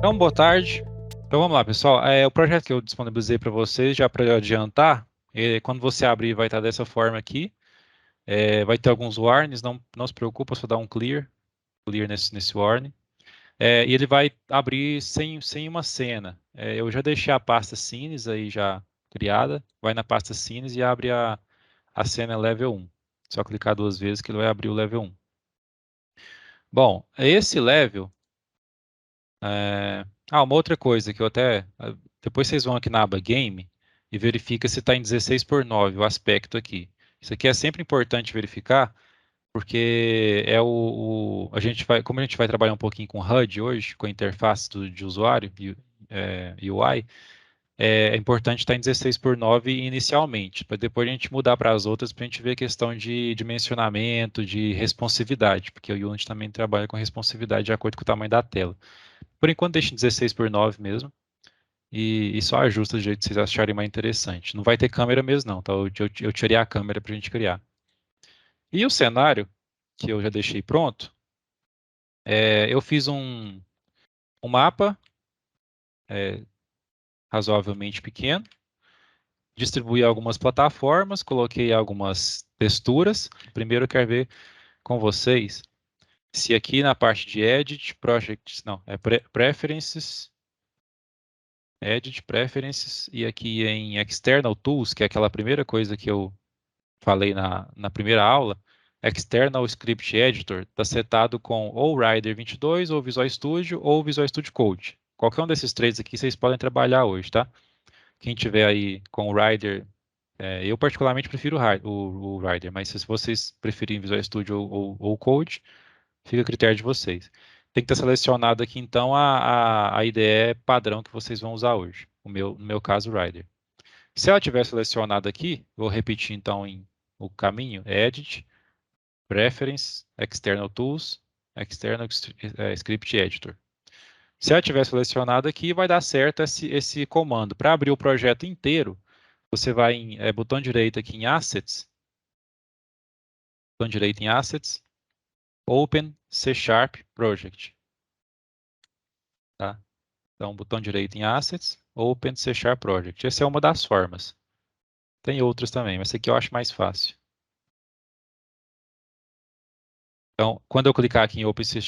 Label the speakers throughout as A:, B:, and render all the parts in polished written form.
A: Então, boa tarde. Então, vamos lá, pessoal. O projeto que eu disponibilizei para vocês, já para adiantar, quando você abrir, vai estar dessa forma aqui. Vai ter alguns warnings, não se preocupa, só dá um clear nesse warning. E ele vai abrir sem uma cena. Eu já deixei a pasta Scenes aí já criada. Vai na pasta Scenes e abre a cena level 1. Só clicar 2 vezes que ele vai abrir o level 1. Bom, esse level... uma outra coisa que eu até... Depois vocês vão aqui na aba Game e verifica se está em 16:9 o aspecto aqui. Isso aqui é sempre importante verificar, porque a gente vai, como a gente vai trabalhar um pouquinho com HUD hoje, com a interface de usuário, UI, é importante estar em 16:9 inicialmente, para depois a gente mudar para as outras, para a gente ver a questão de dimensionamento, de responsividade, porque o Unity também trabalha com responsividade de acordo com o tamanho da tela. Por enquanto, deixe em 16:9 mesmo. E só ajusta do jeito que vocês acharem mais interessante. Não vai ter câmera mesmo, não, tá? Eu tirei a câmera para a gente criar. E o cenário, que eu já deixei pronto, eu fiz um mapa razoavelmente pequeno, distribuí algumas plataformas, coloquei algumas texturas. Primeiro eu quero ver com vocês se aqui na parte de Edit, Projects, não, Preferences, Edit, Preferences, e aqui em External Tools, que é aquela primeira coisa que eu falei na primeira aula, External Script Editor está setado com ou Rider 22, ou Visual Studio, ou Visual Studio Code. Qualquer um desses três aqui vocês podem trabalhar hoje, tá? Quem tiver aí com o Rider, eu particularmente prefiro o Rider, mas se vocês preferirem Visual Studio ou Code, fica a critério de vocês. Tem que estar selecionado aqui, então, a IDE padrão que vocês vão usar hoje. No meu caso, o Rider. Se ela tiver selecionado aqui, vou repetir então o caminho, Edit, Preference, External Tools, External Script Editor. Se ela tiver selecionado aqui, vai dar certo esse comando. Para abrir o projeto inteiro, você vai em botão direito aqui em Assets, botão direito em Assets, Open C# Project. Tá? Então, botão direito em Assets, Open C# Project. Essa é uma das formas. Tem outras também, mas essa aqui eu acho mais fácil. Então, quando eu clicar aqui em Open C#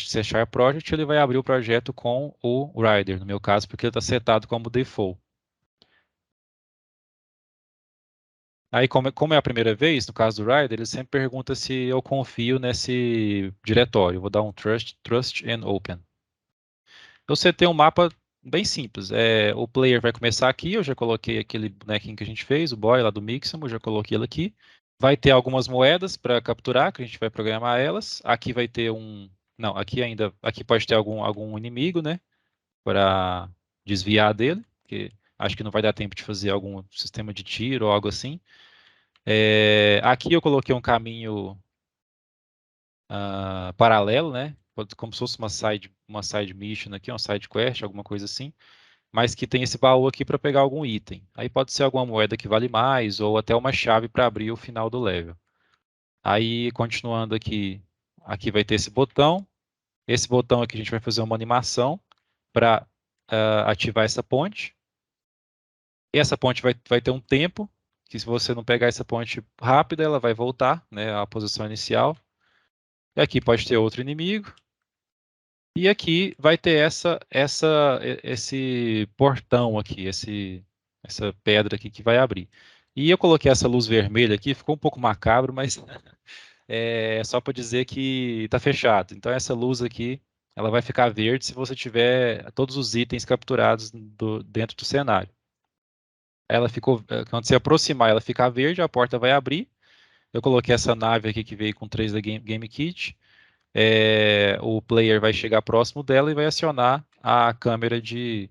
A: Project, ele vai abrir o projeto com o Rider, no meu caso, porque ele está setado como default. Aí, como é a primeira vez, no caso do Rider, ele sempre pergunta se eu confio nesse diretório. Eu vou dar um Trust and Open. Você tem um mapa bem simples. O player vai começar aqui, eu já coloquei aquele bonequinho que a gente fez, o boy lá do Mixamo, já coloquei ele aqui. Vai ter algumas moedas para capturar, que a gente vai programar elas. Aqui vai ter um... Não, aqui pode ter algum inimigo, né? Para desviar dele, porque acho que não vai dar tempo de fazer algum sistema de tiro ou algo assim. Aqui eu coloquei um caminho paralelo, né? Como se fosse uma side mission aqui, uma side quest, alguma coisa assim. Mas que tem esse baú aqui para pegar algum item. Aí pode ser alguma moeda que vale mais, ou até uma chave para abrir o final do level. Aí, continuando aqui vai ter esse botão. Esse botão aqui a gente vai fazer uma animação para ativar essa ponte. E essa ponte vai ter um tempo, que se você não pegar essa ponte rápida, ela vai voltar, né, à posição inicial. E aqui pode ter outro inimigo. E aqui vai ter esse portão aqui, essa pedra aqui que vai abrir. E eu coloquei essa luz vermelha aqui, ficou um pouco macabro, mas é só para dizer que está fechado. Então essa luz aqui, ela vai ficar verde se você tiver todos os itens capturados dentro do cenário. Quando você aproximar, ela fica verde, a porta vai abrir. Eu coloquei essa nave aqui que veio com 3 da Game Kit. O player vai chegar próximo dela e vai acionar a câmera de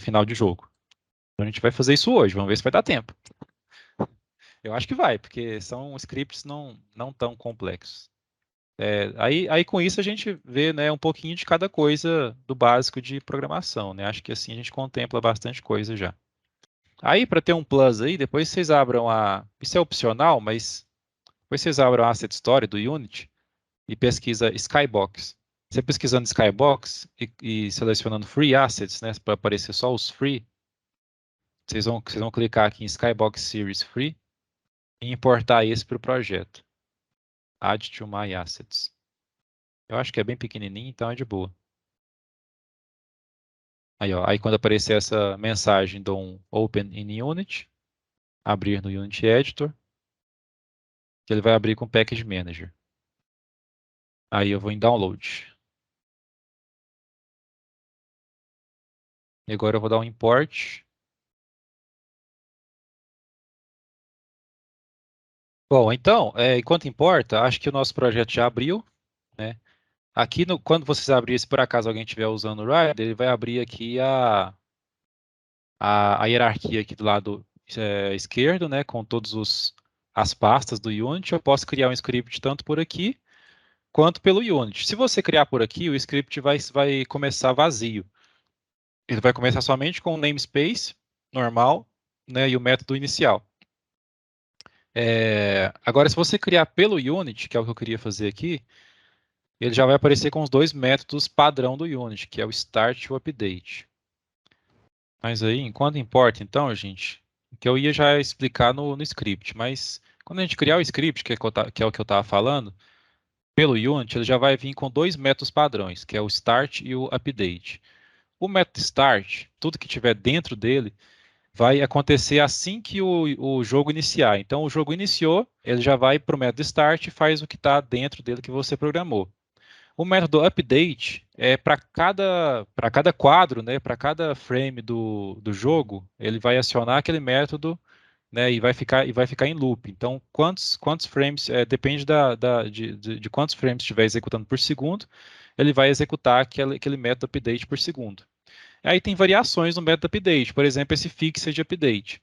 A: final de jogo. Então a gente vai fazer isso hoje, vamos ver se vai dar tempo. Eu acho que vai, porque são scripts não tão complexos. Aí com isso a gente vê, né, um pouquinho de cada coisa do básico de programação, né? Acho que assim a gente contempla bastante coisa já. Aí para ter um plus aí, depois vocês abram isso é opcional, mas depois vocês abram a Asset Story do Unity e pesquisa Skybox. Você pesquisando Skybox e selecionando Free Assets, né, para aparecer só os free, vocês vão clicar aqui em Skybox Series Free e importar esse para o projeto. Add to My Assets. Eu acho que é bem pequenininho, então é de boa. Aí, ó, aí quando aparecer essa mensagem, dou um Open in Unity, abrir no Unity Editor, que ele vai abrir com o Package Manager. Aí eu vou em Download. E agora eu vou dar um Import. Bom, então, enquanto importa, acho que o nosso projeto já abriu, né? Aqui, quando vocês abrirem, se por acaso alguém estiver usando o Rider, ele vai abrir aqui a hierarquia aqui do lado esquerdo, né? Com todas as pastas do Unity. Eu posso criar um script tanto por aqui, quanto pelo Unity. Se você criar por aqui, o script vai começar vazio. Ele vai começar somente com o namespace normal, né? E o método inicial. Agora, se você criar pelo Unity, que é o que eu queria fazer aqui, ele já vai aparecer com os dois métodos padrão do Unity, que é o start e o update. Mas aí, enquanto importa, então, gente, que eu ia já explicar no script, mas quando a gente criar o script, que é o que eu estava falando, pelo Unity, ele já vai vir com dois métodos padrões, que é o start e o update. O método start, tudo que tiver dentro dele, vai acontecer assim que o jogo iniciar. Então, o jogo iniciou, ele já vai para o método start e faz o que está dentro dele que você programou. O método update é para cada quadro, né, para cada frame do jogo, ele vai acionar aquele método, né, e vai ficar em loop. Então, quantos frames, depende de quantos frames estiver executando por segundo, ele vai executar aquele método update por segundo. Aí tem variações no método update, por exemplo, esse fixed update.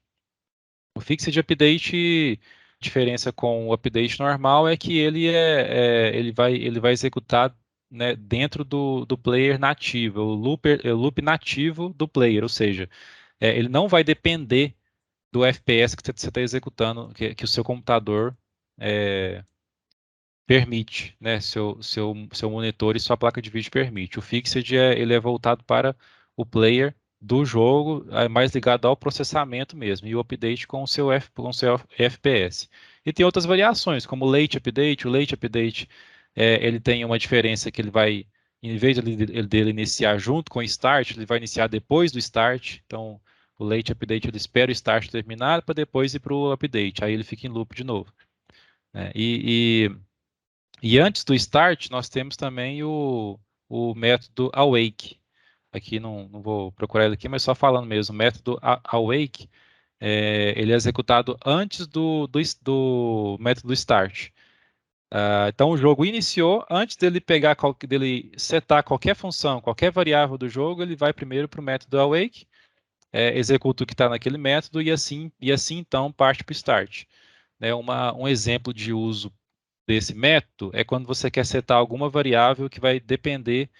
A: O fixed update, a diferença com o update normal é que ele vai executar, né, dentro do player nativo, o loop nativo do player, ou seja, ele não vai depender do FPS que você está executando, que o seu computador é, permite, né? Seu monitor e sua placa de vídeo permite. O Fixed ele é voltado para o player do jogo, é mais ligado ao processamento mesmo, e o update com o seu FPS. E tem outras variações, como o Late Update. O Late Update ele tem uma diferença que ele vai, em vez dele iniciar junto com o Start, ele vai iniciar depois do Start. Então, o Late Update ele espera o Start terminar para depois ir para o Update. Aí ele fica em loop de novo, né? E antes do start, nós temos também o método awake. Aqui não vou procurar ele aqui, mas só falando mesmo, o método awake, ele é executado antes do método start. Então o jogo iniciou, antes dele setar qualquer função, qualquer variável do jogo, ele vai primeiro para o método awake, executa o que está naquele método e assim então parte para o start. Né, um exemplo de uso desse método é quando você quer setar alguma variável que vai depender,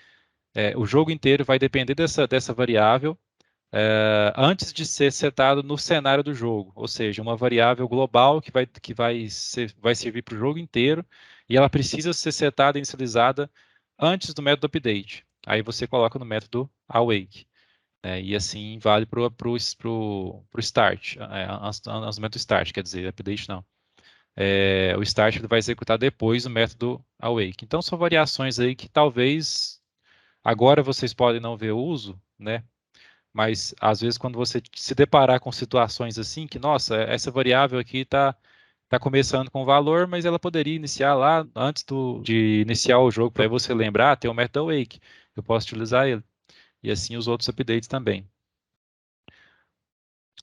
A: o jogo inteiro vai depender dessa variável antes de ser setado no cenário do jogo, ou seja, uma variável global que vai servir para o jogo inteiro e ela precisa ser setada e inicializada antes do método update. Aí você coloca no método awake. E assim vale para o start, antes do método start, quer dizer, update não. O start ele vai executar depois o método awake. Então são variações aí que talvez agora vocês podem não ver uso, né? Mas às vezes quando você se deparar com situações assim, que nossa, essa variável aqui tá começando com valor, mas ela poderia iniciar lá antes de iniciar o jogo, para você lembrar, tem o método awake, eu posso utilizar ele. E assim os outros updates também.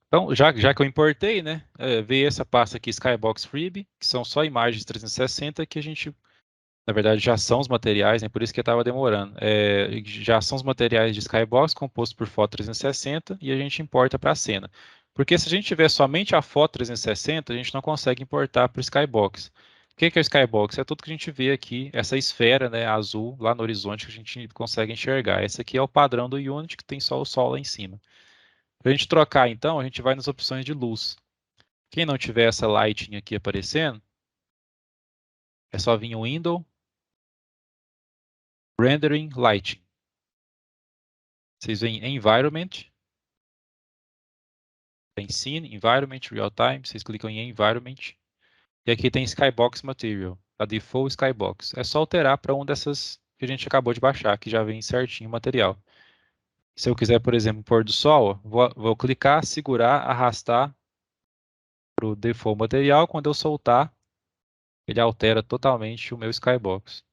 A: Então, já que eu importei, né, veio essa pasta aqui, Skybox Freebie, que são só imagens 360 que a gente, na verdade, já são os materiais, né, por isso que estava demorando. Já são os materiais de Skybox compostos por foto 360 e a gente importa para a cena. Porque se a gente tiver somente a foto 360, a gente não consegue importar para o Skybox. O que é o Skybox? É tudo que a gente vê aqui, essa esfera, né, azul lá no horizonte que a gente consegue enxergar. Esse aqui é o padrão do Unity, que tem só o sol lá em cima. Para a gente trocar, então, a gente vai nas opções de luz. Quem não tiver essa lighting aqui aparecendo, é só vir o Window, Rendering Lighting. Vocês veem Environment, tem Scene, Environment, Real Time, vocês clicam em Environment, e aqui tem Skybox Material, a Default Skybox. É só alterar para um dessas que a gente acabou de baixar, que já vem certinho o material. Se eu quiser, por exemplo, pôr do sol, vou clicar, segurar, arrastar para o Default Material. Quando eu soltar, ele altera totalmente o meu Skybox.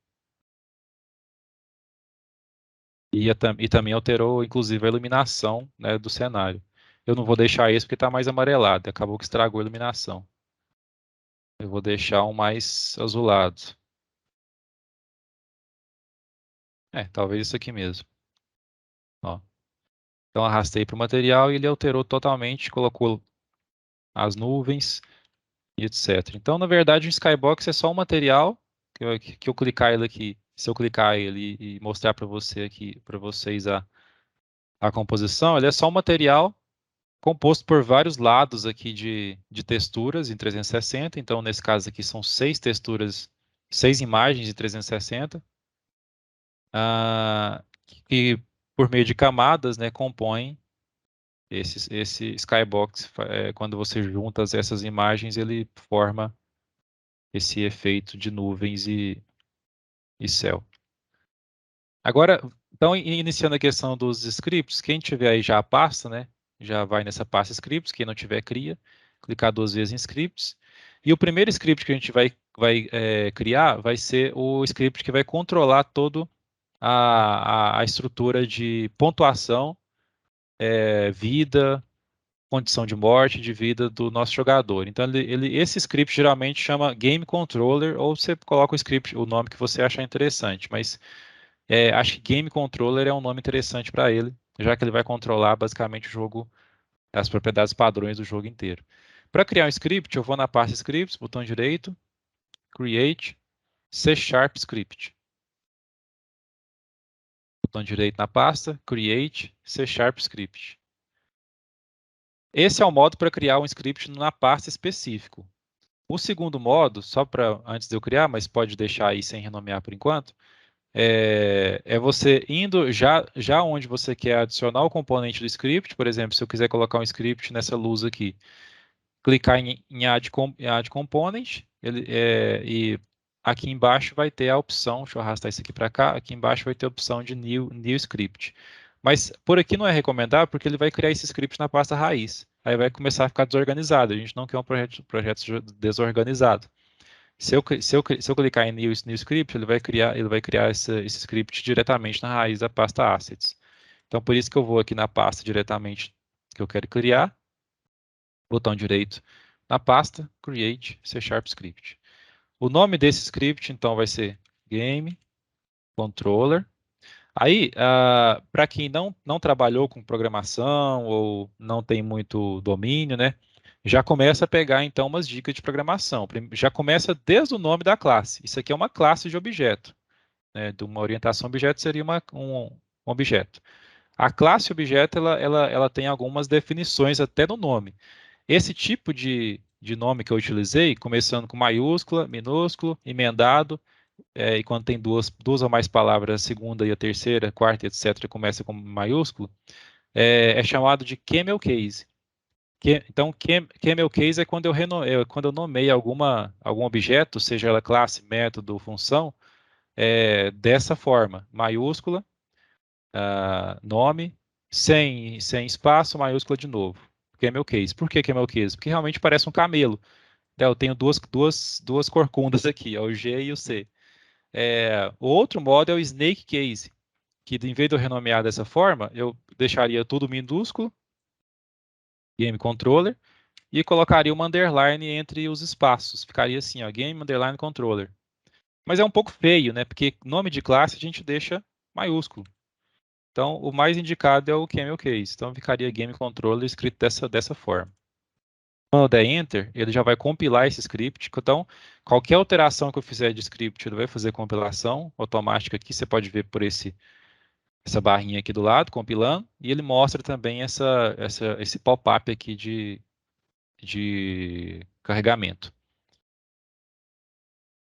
A: E também alterou, inclusive, a iluminação, né, do cenário. Eu não vou deixar esse porque está mais amarelado, acabou que estragou a iluminação. Eu vou deixar um mais azulado. Talvez isso aqui mesmo. Ó. Então arrastei para o material e ele alterou totalmente, colocou as nuvens e etc. Então, na verdade, o Skybox é só um material que eu clicar ele aqui. Se eu clicar ele e mostrar para você aqui, para vocês a composição, ele é só um material composto por vários lados aqui de texturas em 360. Então, nesse caso aqui, são 6 texturas, 6 imagens em 360, que por meio de camadas, né, compõem esse skybox. Quando você junta essas imagens, ele forma esse efeito de nuvens e céu. Agora, então, iniciando a questão dos scripts, quem tiver aí já a pasta, né, já vai nessa pasta scripts, quem não tiver, cria, clicar 2 vezes em scripts, e o primeiro script que a gente vai criar vai ser o script que vai controlar todo a estrutura de pontuação, vida, condição de morte, de vida do nosso jogador. Então, esse script geralmente chama Game Controller, ou você coloca o script, o nome que você achar interessante, mas acho que Game Controller é um nome interessante para ele, já que ele vai controlar basicamente o jogo, as propriedades padrões do jogo inteiro. Para criar um script, eu vou na pasta Scripts, botão direito, Create, C Sharp Script. Botão direito na pasta, Create, C Sharp Script. Esse é o modo para criar um script na pasta específico. O segundo modo, só para antes de eu criar, mas pode deixar aí sem renomear por enquanto, é você indo já onde você quer adicionar o componente do script. Por exemplo, se eu quiser colocar um script nessa luz aqui, clicar em Add Component, e aqui embaixo vai ter a opção, deixa eu arrastar isso aqui para cá, aqui embaixo vai ter a opção de New Script. Mas por aqui não é recomendável porque ele vai criar esse script na pasta raiz. Aí vai começar a ficar desorganizado. A gente não quer um projeto desorganizado. Se eu clicar em New Script, ele vai criar esse script diretamente na raiz da pasta Assets. Então, por isso que eu vou aqui na pasta diretamente que eu quero criar, botão direito na pasta, Create C Sharp Script. O nome desse script, então, vai ser Game Controller. Aí, para quem não trabalhou com programação ou não tem muito domínio, né, já começa a pegar, então, umas dicas de programação. Já começa desde o nome da classe. Isso aqui é uma classe de objeto, né, de uma orientação objeto seria um objeto. A classe objeto, ela tem algumas definições até no nome. Esse tipo de nome que eu utilizei, começando com maiúscula, minúsculo, emendado, e quando tem duas ou mais palavras, a segunda e a terceira, a quarta, etc., começa com maiúsculo, é chamado de camel case. Então, camel case é quando eu nomeio algum objeto, seja ela classe, método, função, dessa forma, maiúscula, nome, sem espaço, maiúscula de novo. Camel case. Por que camel case? Porque realmente parece um camelo. Eu tenho duas corcundas aqui, ó, o G e o C. O outro modo é o snake case, que em vez de eu renomear dessa forma, eu deixaria tudo minúsculo, game controller, e colocaria uma underline entre os espaços. Ficaria assim, ó, game underline controller. Mas é um pouco feio, né? Porque nome de classe a gente deixa maiúsculo. Então, o mais indicado é o camel case. Então, ficaria game controller escrito dessa forma. Quando eu der Enter, ele já vai compilar esse script. Então, qualquer alteração que eu fizer de script, ele vai fazer compilação automática aqui. Você pode ver por essa barrinha aqui do lado, compilando. E ele mostra também esse pop-up aqui de carregamento.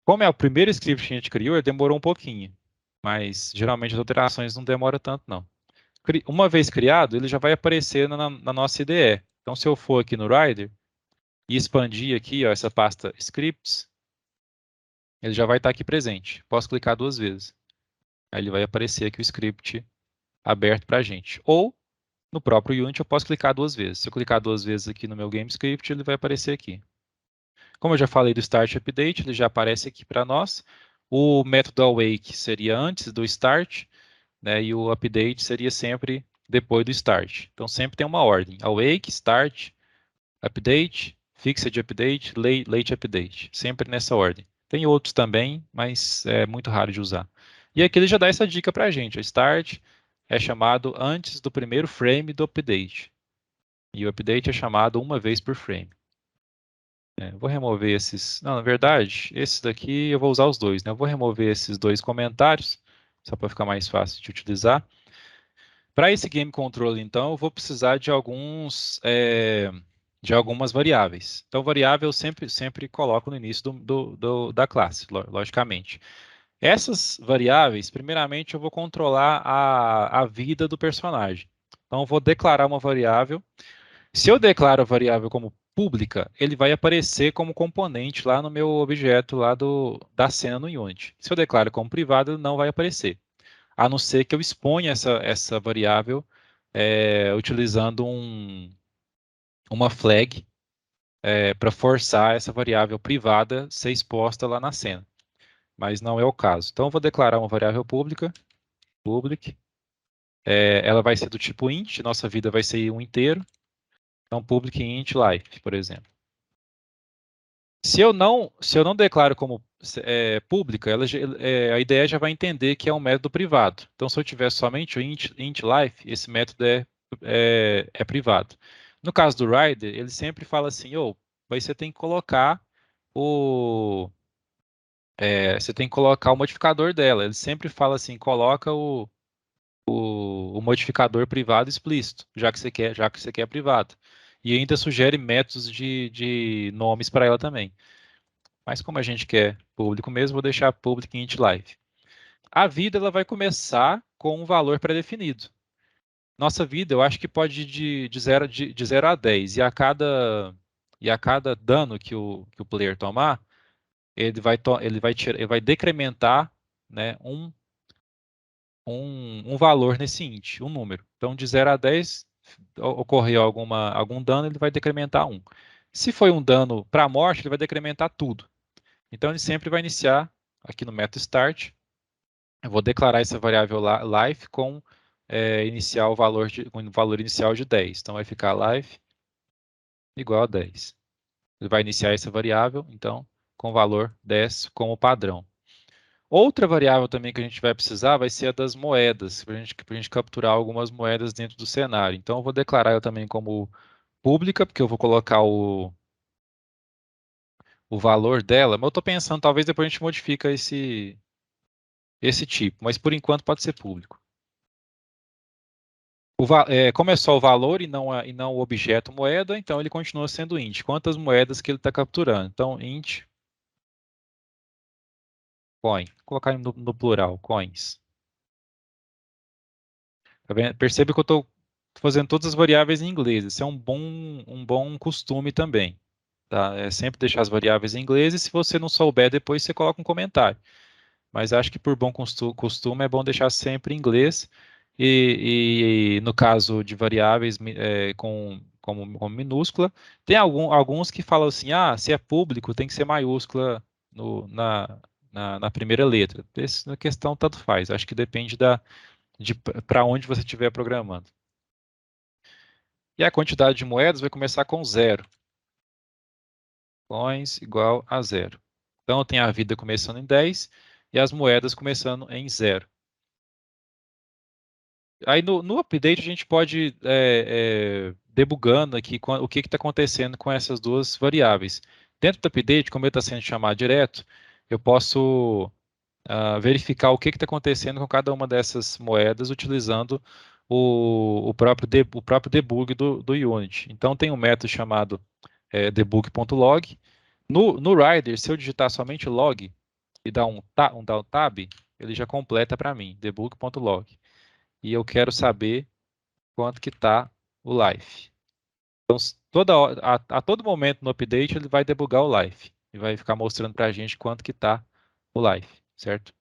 A: Como é o primeiro script que a gente criou, ele demorou um pouquinho. mas geralmente as alterações não demoram tanto, não. Uma vez criado, ele já vai aparecer na nossa IDE. Então, se eu for aqui no Rider e expandir aqui, ó, essa pasta Scripts, ele já vai estar aqui presente. Posso clicar 2 vezes. Aí ele vai aparecer aqui o script aberto para a gente. Ou, no próprio Unity, eu posso clicar 2 vezes. Se eu clicar 2 vezes aqui no meu GameScript, ele vai aparecer aqui. Como eu já falei do Start Update, ele já aparece aqui para nós. O método awake seria antes do start, né, e o update seria sempre depois do start. Então sempre tem uma ordem: awake, start, update, fixed update, late update. Sempre nessa ordem. Tem outros também, mas é muito raro de usar. E aqui ele já dá essa dica para a gente. O start é chamado antes do primeiro frame do update. E o update é chamado uma vez por frame. Vou remover esses. Não, na verdade, esse daqui eu vou usar os dois, né? Eu vou remover esses 2 comentários, só para ficar mais fácil de utilizar. Para esse game control, então, eu vou precisar de algumas variáveis. Então, variável eu sempre coloco no início da classe, logicamente. Essas variáveis, primeiramente, eu vou controlar a vida do personagem. Então, eu vou declarar uma variável. Se eu declaro a variável como pública, ele vai aparecer como componente lá no meu objeto lá da cena no Unity. Se eu declaro como privado, ele não vai aparecer, a não ser que eu exponha essa variável utilizando uma flag para forçar essa variável privada ser exposta lá na cena. Mas não é o caso. Então eu vou declarar uma variável pública, public. Ela vai ser do tipo int, nossa vida vai ser um inteiro. Então public int life, por exemplo. Se eu não declaro como pública, a ideia já vai entender que é um método privado. Então, se eu tiver somente o int life, esse método é privado. No caso do Rider, ele sempre fala assim, mas você tem que colocar você tem que colocar o modificador dela. Ele sempre fala assim, coloca o modificador privado explícito, já que você quer privado. E ainda sugere métodos de nomes para ela também. Mas como a gente quer público mesmo, vou deixar public int live. A vida ela vai começar com um valor pré-definido. Nossa vida, eu acho que pode ir de 0 a 10. E a cada dano que o player tomar, ele vai decrementar, né, um valor nesse int, um número. Então, de 0 a 10, ocorreu algum dano, ele vai decrementar 1. Se foi um dano para a morte, ele vai decrementar tudo. Então, ele sempre vai iniciar aqui no método start. Eu vou declarar essa variável life com valor inicial de 10. Então, vai ficar life igual a 10. Ele vai iniciar essa variável, então, com valor 10 como padrão. Outra variável também que a gente vai precisar vai ser a das moedas, para a gente capturar algumas moedas dentro do cenário. Então, eu vou declarar ela também como pública, porque eu vou colocar o valor dela, mas eu estou pensando, talvez depois a gente modifica esse tipo, mas por enquanto pode ser público. Como é só o valor e não o objeto moeda, então ele continua sendo int. Quantas moedas que ele está capturando? Então, int coin. Vou colocar no plural, coins. Tá vendo? Percebe que eu estou fazendo todas as variáveis em inglês. Isso é um bom costume também. Tá? É sempre deixar as variáveis em inglês e se você não souber, depois você coloca um comentário. Mas acho que por bom costume é bom deixar sempre em inglês. E no caso de variáveis como minúscula, tem alguns que falam assim, se é público tem que ser maiúscula na primeira letra. Essa questão tanto faz. Acho que depende de para onde você estiver programando. E a quantidade de moedas vai começar com 0. Coins igual a 0. Então tem a vida começando em 10 e as moedas começando em 0. Aí no update a gente pode debugando aqui o que está acontecendo com essas duas variáveis. Dentro do update, como ele está sendo chamado direto, eu posso verificar o que está acontecendo com cada uma dessas moedas utilizando o próprio debug do Unity. Então tem um método chamado debug.log. No Rider, se eu digitar somente log e dar um tab, ele já completa para mim, debug.log. E eu quero saber quanto que está o life. Então, a todo momento no update, ele vai debugar o life. E vai ficar mostrando para a gente quanto que está o life, certo?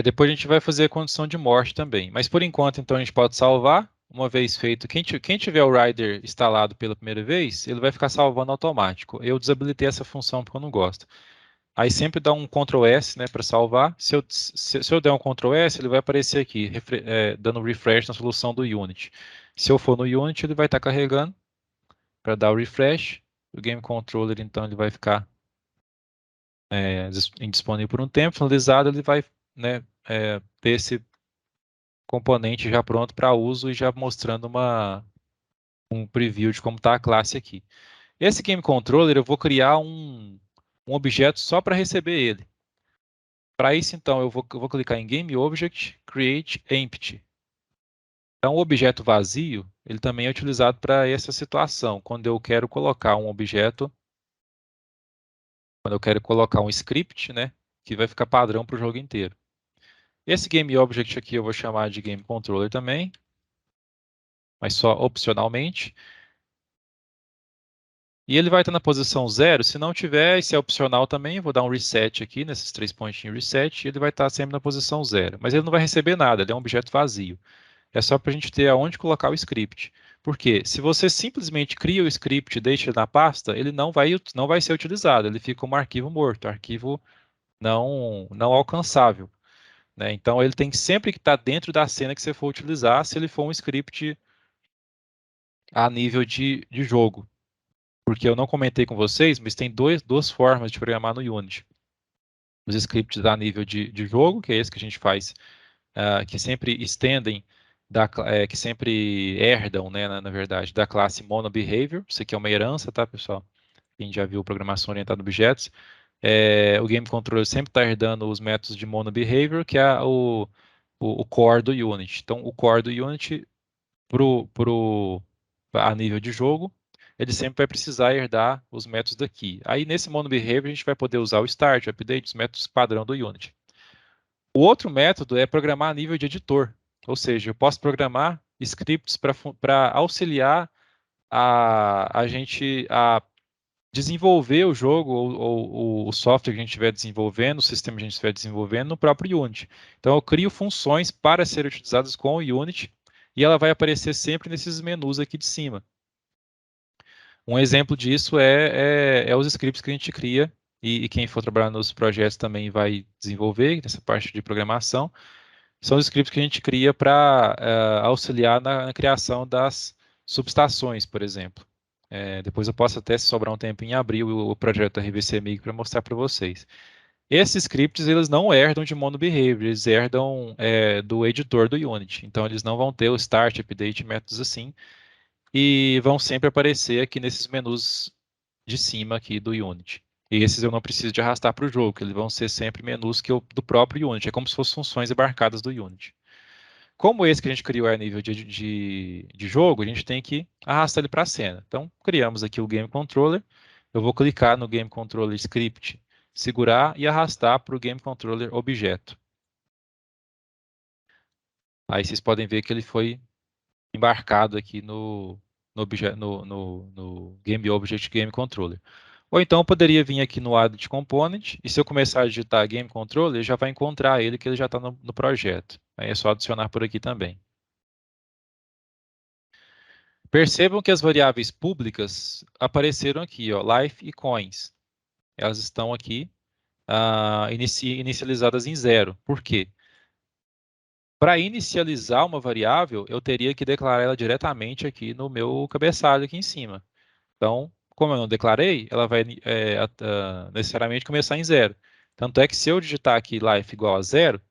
A: Depois a gente vai fazer a condição de morte também. Mas por enquanto, então, a gente pode salvar. Uma vez feito, quem tiver o Rider instalado pela primeira vez, ele vai ficar salvando automático. Eu desabilitei essa função porque eu não gosto. Aí sempre dá um Ctrl S, né, para salvar. Se eu der um Ctrl S, ele vai aparecer aqui, dando refresh na solução do Unity. Se eu for no Unity, ele vai estar carregando para dar o refresh. O Game Controller, então, ele vai ficar indisponível por um tempo. Finalizado, ele vai, né, ter esse componente já pronto para uso e já mostrando um preview de como está a classe aqui. Esse Game Controller, eu vou criar um objeto só para receber ele. Para isso, então, eu vou clicar em Game Object, Create Empty. Então, o objeto vazio, ele também é utilizado para essa situação, quando eu quero colocar um objeto, quando eu quero colocar um script, né, que vai ficar padrão para o jogo inteiro. Esse Game Object aqui eu vou chamar de Game Controller também, mas só opcionalmente. E ele vai estar na posição 0. Se não tiver, esse é opcional também. Eu vou dar um reset aqui, nesses 3 pontinhos reset, e ele vai estar sempre na posição 0. Mas ele não vai receber nada, ele é um objeto vazio. É só para a gente ter aonde colocar o script. Porque se você simplesmente cria o script e deixa ele na pasta, ele não vai ser utilizado. Ele fica como arquivo morto, arquivo não alcançável, né? Então ele tem sempre que estar dentro da cena que você for utilizar, se ele for um script a nível de jogo. Porque eu não comentei com vocês, mas tem duas formas de programar no Unity. Os scripts a nível de jogo, que é esse que a gente faz, que sempre estendem, que sempre herdam, né, na verdade, da classe MonoBehavior. Isso aqui é uma herança, tá, pessoal? Quem já viu programação orientada a objetos. O Game Controller sempre está herdando os métodos de MonoBehavior, que é o core do Unity. Então, o core do Unity a nível de jogo, ele sempre vai precisar herdar os métodos daqui. Aí nesse MonoBehavior a gente vai poder usar o start, o update, os métodos padrão do Unity. O outro método é programar a nível de editor, ou seja, eu posso programar scripts para auxiliar a gente a desenvolver o jogo ou o software que a gente estiver desenvolvendo, o sistema que a gente estiver desenvolvendo no próprio Unity. Então eu crio funções para serem utilizadas com o Unity e ela vai aparecer sempre nesses menus aqui de cima. Um exemplo disso é os scripts que a gente cria, e quem for trabalhar nos projetos também vai desenvolver nessa parte de programação. São os scripts que a gente cria para auxiliar na criação das subestações, por exemplo. Depois eu posso até, se sobrar um tempinho, abrir o projeto RVCMig para mostrar para vocês. Esses scripts, eles não herdam de MonoBehavior, eles herdam do editor do Unity. Então, eles não vão ter o start, update, métodos assim, e vão sempre aparecer aqui nesses menus de cima aqui do Unity. E esses eu não preciso de arrastar para o jogo, que eles vão ser sempre menus do próprio Unity. É como se fossem funções embarcadas do Unity. Como esse que a gente criou é a nível de jogo, a gente tem que arrastar ele para a cena. Então, criamos aqui o Game Controller. Eu vou clicar no Game Controller Script, segurar e arrastar para o Game Controller Objeto. Aí vocês podem ver que ele foi embarcado aqui no Game Object Game Controller. Ou então eu poderia vir aqui no Add Component, e se eu começar a digitar Game Controller, já vai encontrar ele, que ele já está no projeto. Aí é só adicionar por aqui também. Percebam que as variáveis públicas apareceram aqui, ó, life e coins. Elas estão aqui inicializadas em 0. Por quê? Para inicializar uma variável, eu teria que declarar ela diretamente aqui no meu cabeçalho aqui em cima. Então, como eu não declarei, ela vai necessariamente começar em 0. Tanto é que se eu digitar aqui life igual a 0,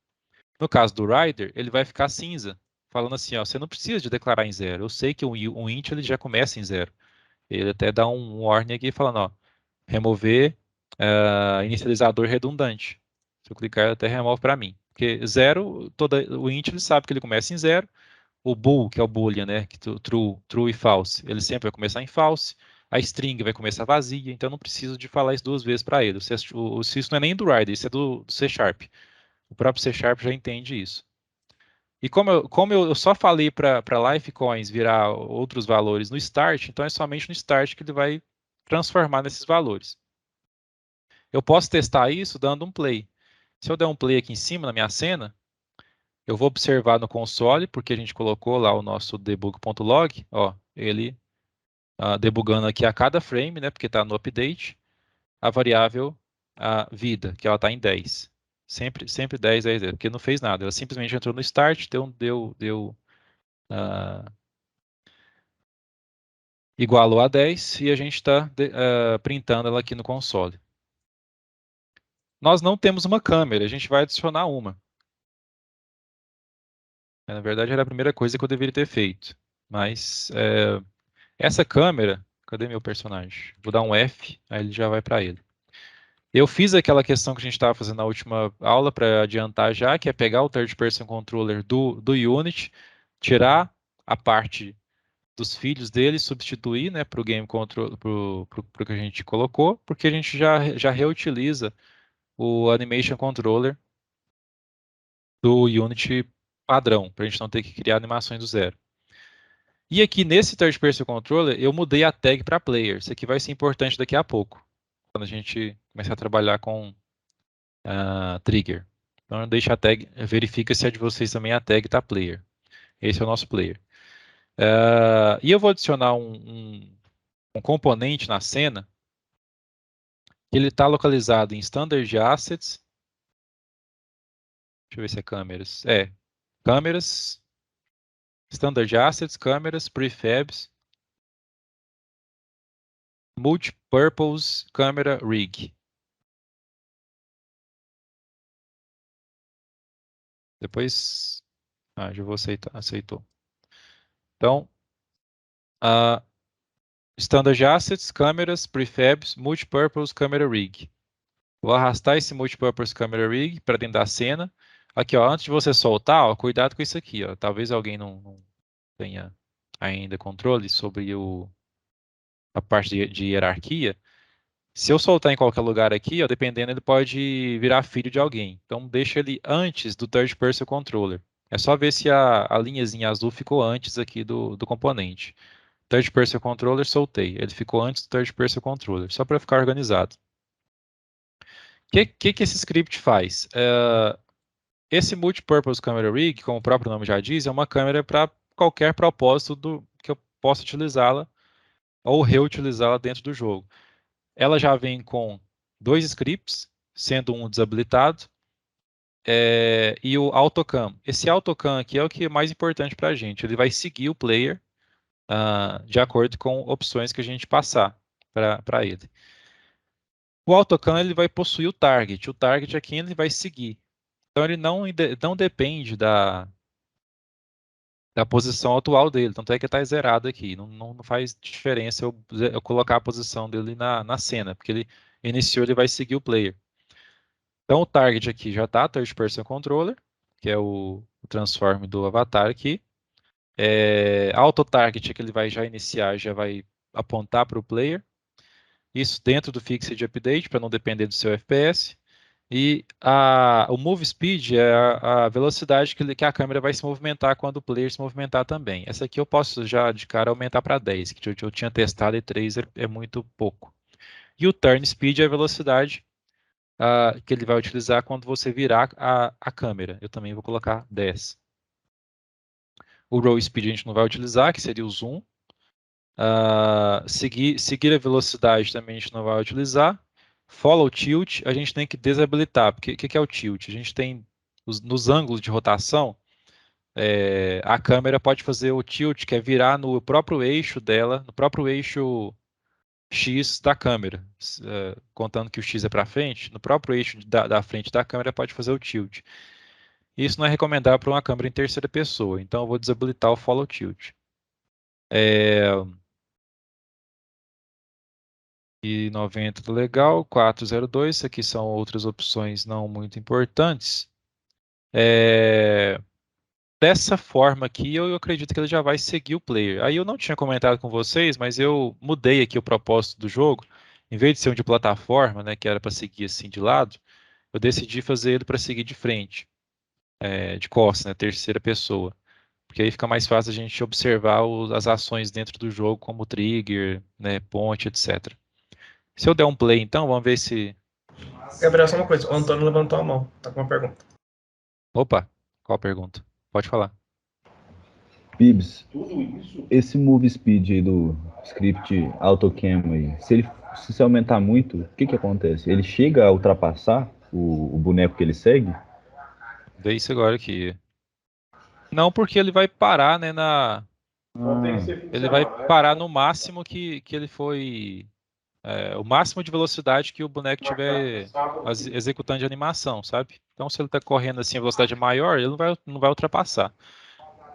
A: no caso do rider, ele vai ficar cinza, falando assim, ó, você não precisa de declarar em 0. Eu sei que um int ele já começa em 0. Ele até dá um warning aqui falando, ó, remover inicializador redundante. Se eu clicar, ele até remove para mim. Porque 0, o int ele sabe que ele começa em 0. O bool, que é o boolean, né, que true e false, ele sempre vai começar em false. a string vai começar vazia, então eu não preciso de falar isso duas vezes para ele. Se isso não é nem do Rider, isso é do C Sharp. O próprio C Sharp já entende isso. E como eu só falei para Lifecoins virar outros valores no start, então é somente no start que ele vai transformar nesses valores. Eu posso testar isso dando um play. Se eu der um play aqui em cima na minha cena, eu vou observar no console, porque a gente colocou lá o nosso debug.log, ó, ele debugando aqui a cada frame, né, porque está no update, a variável a vida, que ela está em 10. Sempre 10, 10, 10, porque não fez nada. Ela simplesmente entrou no start, ah, igualou a 10 e a gente está printando ela aqui no console. Nós não temos uma câmera, a gente vai adicionar uma. Na verdade, era a primeira coisa que eu deveria ter feito. Mas essa câmera, cadê meu personagem? Vou dar um F, aí ele já vai para ele. Eu fiz aquela questão que a gente estava fazendo na última aula para adiantar já, que é pegar o Third Person Controller do Unity, tirar a parte dos filhos dele, substituir, né, para o Game Control, para o que a gente colocou, porque a gente já reutiliza o Animation Controller do Unity padrão, para a gente não ter que criar animações do zero. E aqui nesse Third Person Controller, eu mudei a tag para Player. Isso aqui vai ser importante daqui a pouco, quando a gente começar a trabalhar com Trigger. Então deixa a tag, verifica se a de vocês também a tag está Player. Esse é o nosso Player. E eu vou adicionar um componente na cena, que ele está localizado em Standard Assets. Deixa eu ver se é câmeras. Câmeras, Standard Assets, câmeras, prefabs, multipurpose camera rig. Depois, já vou aceitar, aceitou. Então, Standard Assets, câmeras, prefabs, multipurpose camera rig. Vou arrastar esse multipurpose camera rig para dentro da cena. Aqui, ó, antes de você soltar, ó, cuidado com isso aqui, ó. Talvez alguém não tenha ainda controle sobre a parte de hierarquia. Se eu soltar em qualquer lugar aqui, ó, dependendo, ele pode virar filho de alguém. Então, deixa ele antes do Third Person Controller. É só ver se a linhazinha azul ficou antes aqui do componente. Third Person Controller, soltei. Ele ficou antes do Third Person Controller, só para ficar organizado. O que esse script faz? Esse Multipurpose Camera Rig, como o próprio nome já diz, é uma câmera para qualquer propósito que eu possa utilizá-la ou reutilizá-la dentro do jogo. Ela já vem com dois scripts, sendo um desabilitado, e o AutoCam. Esse AutoCam aqui é o que é mais importante para a gente. Ele vai seguir o player de acordo com opções que a gente passar para ele. O AutoCam ele vai possuir o target. O target é quem ele vai seguir. Então ele não depende da posição atual dele. Tanto é que está zerado aqui. Não faz diferença eu colocar a posição dele na cena, porque ele iniciou, ele vai seguir o player. Então o target aqui já está, Third Person Controller, que é o transform do avatar aqui. Auto Target que ele vai já iniciar, já vai apontar para o player. Isso dentro do Fixed Update, para não depender do seu FPS. E o Move Speed é a velocidade que a câmera vai se movimentar quando o player se movimentar também. Essa aqui eu posso já de cara aumentar para 10, que eu tinha testado e 3 é muito pouco. E o Turn Speed é a velocidade que ele vai utilizar quando você virar a câmera. Eu também vou colocar 10. O Roll Speed a gente não vai utilizar, que seria o zoom. Seguir a velocidade também a gente não vai utilizar. Follow Tilt a gente tem que desabilitar, porque o que é o Tilt? A gente tem, nos ângulos de rotação, a câmera pode fazer o Tilt, que é virar no próprio eixo dela, no próprio eixo X da câmera. Contando que o X é para frente, no próprio eixo da frente da câmera pode fazer o Tilt. Isso não é recomendável para uma câmera em terceira pessoa, então eu vou desabilitar o Follow Tilt. E 90 tá legal, 402, isso aqui são outras opções não muito importantes. dessa forma aqui, eu acredito que ele já vai seguir o player. Aí eu não tinha comentado com vocês, mas eu mudei aqui o propósito do jogo. Em vez de ser um de plataforma, né, que era para seguir assim de lado, eu decidi fazer ele para seguir de frente, de costas, né, terceira pessoa. Porque aí fica mais fácil a gente observar as ações dentro do jogo, como trigger, né, ponte, etc. Se eu der um play, então, vamos ver se.
B: Gabriel, só uma coisa. O Antônio levantou a mão. Tá com uma pergunta.
A: Opa, qual a pergunta? Pode falar.
C: Bibs, esse move speed aí do script AutoCam aí, se aumentar muito, o que que acontece? Ele chega a ultrapassar o boneco que ele segue?
A: Vê isso agora aqui. Não, porque ele vai parar, né, ele vai parar no máximo que ele foi. O máximo de velocidade que o boneco tiver executando de animação, sabe? Então, se ele está correndo assim, a velocidade é maior, ele não vai ultrapassar.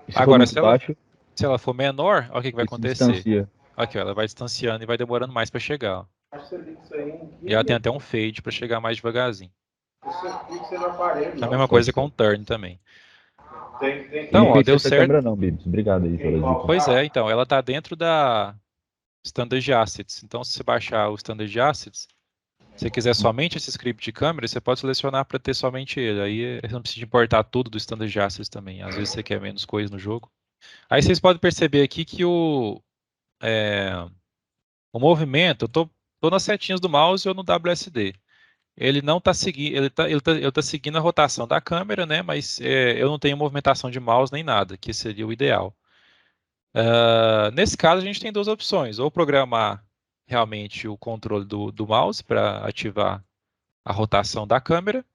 C: E se for
A: Agora,
C: muito baixo,
A: se ela for menor, olha o que que vai
C: ele se
A: acontecer.
C: distancia.
A: Aqui, ó, ela vai distanciando e vai demorando mais para chegar. Ó. E ela tem até um fade para chegar mais devagarzinho. A mesma coisa com o turn também.
C: Eu
A: Então,
C: não
A: ó,
C: conhecia
A: deu
C: essa
A: certo.
C: câmera não, Bibs. Obrigado aí pela dica.
A: Pois é, então, ela está dentro da Standard Assets. Então, se você baixar o Standard Assets, se você quiser somente esse script de câmera, você pode selecionar para ter somente ele. Aí você não precisa importar tudo do Standard Assets também. Às vezes você quer menos coisa no jogo. Aí vocês podem perceber aqui que o movimento, eu tô nas setinhas do mouse ou no WSD. Ele não está seguindo, ele tá seguindo a rotação da câmera, né? Mas eu não tenho movimentação de mouse nem nada, que seria o ideal. Nesse caso, a gente tem duas opções: ou programar realmente o controle do mouse para ativar a rotação da câmera,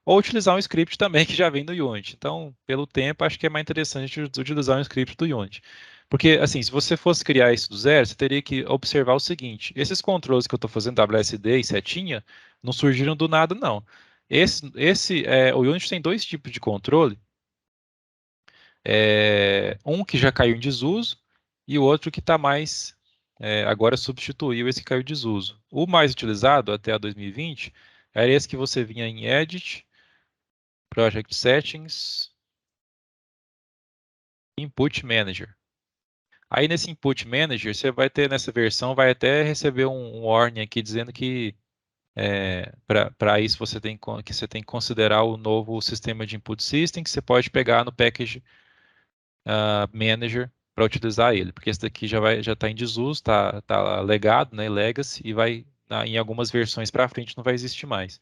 A: ou utilizar um script também que já vem do Unity. Então, pelo tempo, acho que é mais interessante utilizar um script do Unity. Porque, assim, se você fosse criar isso do zero, você teria que observar o seguinte: esses controles que eu estou fazendo WSD e setinha não surgiram do nada, não. O Unity tem dois tipos de controle. Um que já caiu em desuso e o outro que está mais. Agora substituiu esse que caiu em desuso. O mais utilizado até a 2020 era esse que você vinha em Edit, Project Settings, Input Manager. Aí nesse Input Manager, você vai ter nessa versão, vai até receber um warning aqui dizendo que para isso você tem que considerar o novo sistema de Input System, que você pode pegar no Package Manager para utilizar ele, porque esse daqui já está em desuso, tá legado, né, legacy, e em algumas versões para frente não vai existir mais.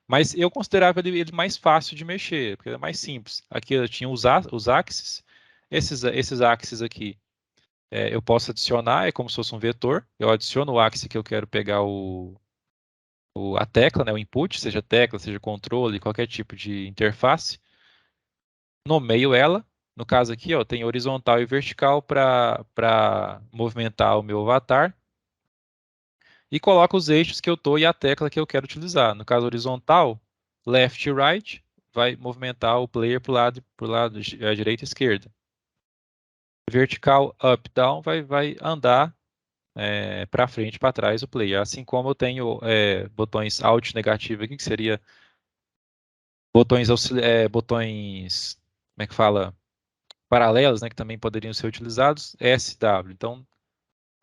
A: Mas eu considerava ele mais fácil de mexer, porque é mais simples. Aqui eu tinha os axes, esses axes aqui eu posso adicionar, é como se fosse um vetor. Eu adiciono o axis que eu quero pegar a tecla, né, o input, seja tecla, seja controle, qualquer tipo de interface. Nomeio ela. No caso aqui, ó, tem horizontal e vertical para movimentar o meu avatar. E coloco os eixos que eu estou e a tecla que eu quero utilizar. No caso horizontal, left e right, vai movimentar o player para o lado direita e esquerda. Vertical, up, down, vai andar para frente e para trás o player. Assim como eu tenho botões Alt negativo aqui, que seria botões, como é que fala? Paralelos, né, que também poderiam ser utilizados, SW. Então,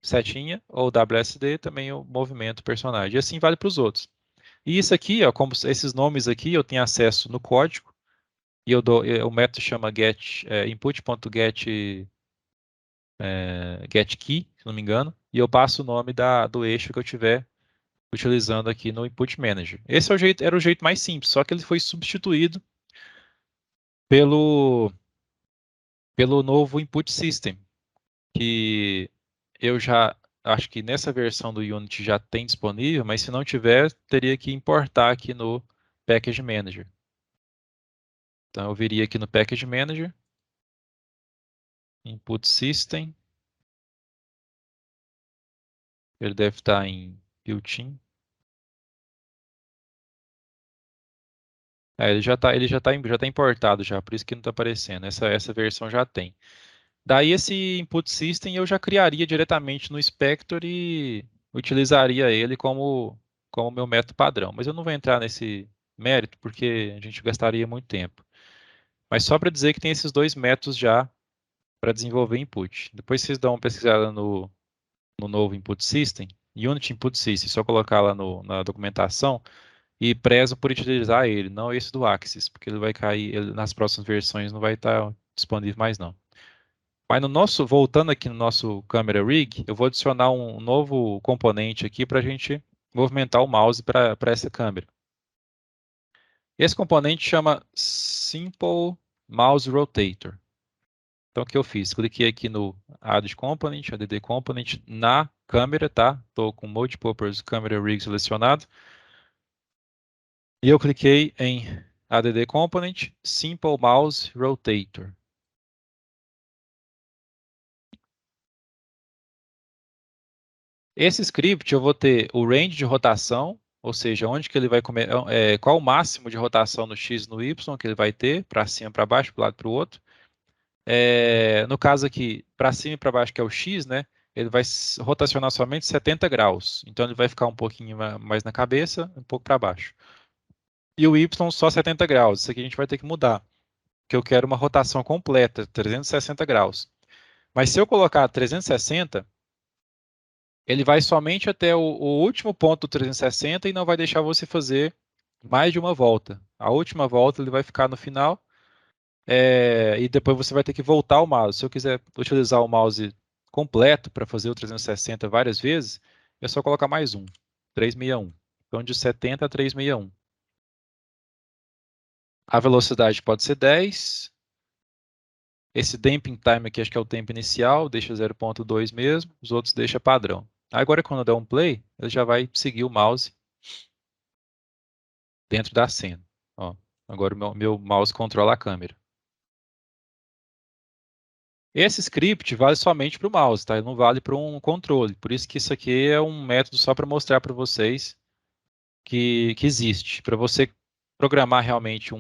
A: setinha ou WSD também o movimento personagem. E assim vale para os outros. E isso aqui, ó, como esses nomes aqui, eu tenho acesso no código e o método chama input.get get key, se não me engano, e eu passo o nome do eixo que eu tiver utilizando aqui no Input Manager. Esse era o jeito mais simples, só que ele foi substituído pelo novo Input System, que eu já acho que nessa versão do Unity já tem disponível, mas se não tiver, teria que importar aqui no Package Manager. Então eu viria aqui no Package Manager, Input System, ele deve estar em built-in. Ele já tá importado já, por isso que não está aparecendo. Essa versão já tem. Daí esse input system eu já criaria diretamente no Inspector e utilizaria ele como meu método padrão. Mas eu não vou entrar nesse mérito porque a gente gastaria muito tempo. Mas só para dizer que tem esses dois métodos já para desenvolver input. Depois vocês dão uma pesquisada no novo input system, Unity Input System, só colocar lá na documentação e prezo por utilizar ele, não esse do Axis, porque ele vai cair, nas próximas versões não vai estar disponível mais não. Mas voltando aqui no nosso Camera Rig, eu vou adicionar um novo componente aqui para a gente movimentar o mouse para essa câmera. Esse componente chama Simple Mouse Rotator. Então, o que eu fiz? Cliquei aqui no Add Component, Add Component, na câmera, tá? Estou com Multipurpose Camera Rig selecionado. E eu cliquei em Add Component, Simple Mouse Rotator. Esse script eu vou ter o range de rotação, ou seja, onde que ele vai qual o máximo de rotação no X e no Y que ele vai ter, para cima, para baixo, para um lado, para o outro. No caso aqui, para cima e para baixo, que é o X, né? Ele vai rotacionar somente 70 graus. Então ele vai ficar um pouquinho mais na cabeça, um pouco para baixo. E o Y só 70 graus. Isso aqui a gente vai ter que mudar. Porque eu quero uma rotação completa, 360 graus. Mas se eu colocar 360, ele vai somente até o último ponto do 360 e não vai deixar você fazer mais de uma volta. A última volta ele vai ficar no final. E depois você vai ter que voltar o mouse. Se eu quiser utilizar o mouse completo para fazer o 360 várias vezes, é só colocar mais um, 361. Então, de 70 a 361. A velocidade pode ser 10. Esse damping time aqui, acho que é o tempo inicial, deixa 0.2 mesmo. Os outros deixa padrão. Agora, quando eu der um play, ele já vai seguir o mouse dentro da cena. Ó, agora o meu mouse controla a câmera. Esse script vale somente para o mouse, tá? Ele não vale para um controle. Por isso que isso aqui é um método só para mostrar para vocês que existe. Para você programar realmente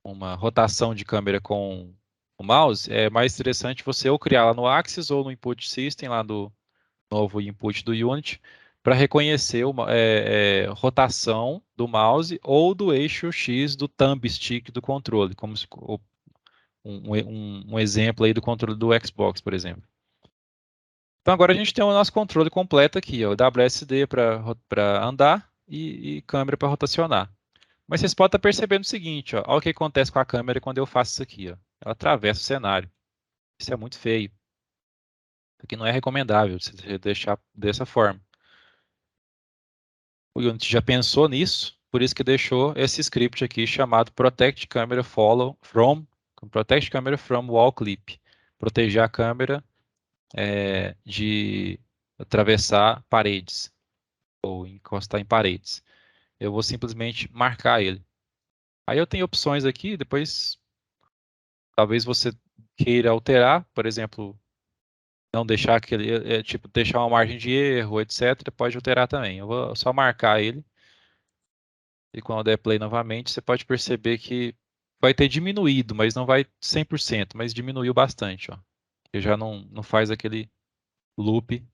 A: uma rotação de câmera com o mouse, é mais interessante você ou criar lá no Axis ou no Input System, lá do novo input do Unity, para reconhecer rotação do mouse ou do eixo X do thumb stick do controle, como um exemplo aí do controle do Xbox, por exemplo. Então agora a gente tem o nosso controle completo aqui, ó, WSD para andar e câmera para rotacionar. Mas vocês podem estar percebendo o seguinte, ó, olha o que acontece com a câmera quando eu faço isso aqui. Ó. Ela atravessa o cenário. Isso é muito feio. Isso aqui não é recomendável você deixar dessa forma. O Unity já pensou nisso, por isso que deixou esse script aqui chamado Protect Camera Protect Camera from Wall Clip. Proteger a câmera de atravessar paredes ou encostar em paredes. Eu vou simplesmente marcar ele. Aí eu tenho opções aqui, depois talvez você queira alterar, por exemplo, não deixar aquele, tipo, deixar uma margem de erro, etc. Pode alterar também. Eu vou só marcar ele. E quando der play novamente, você pode perceber que vai ter diminuído, mas não vai 100%, mas diminuiu bastante, ó. Ele já não faz aquele loop.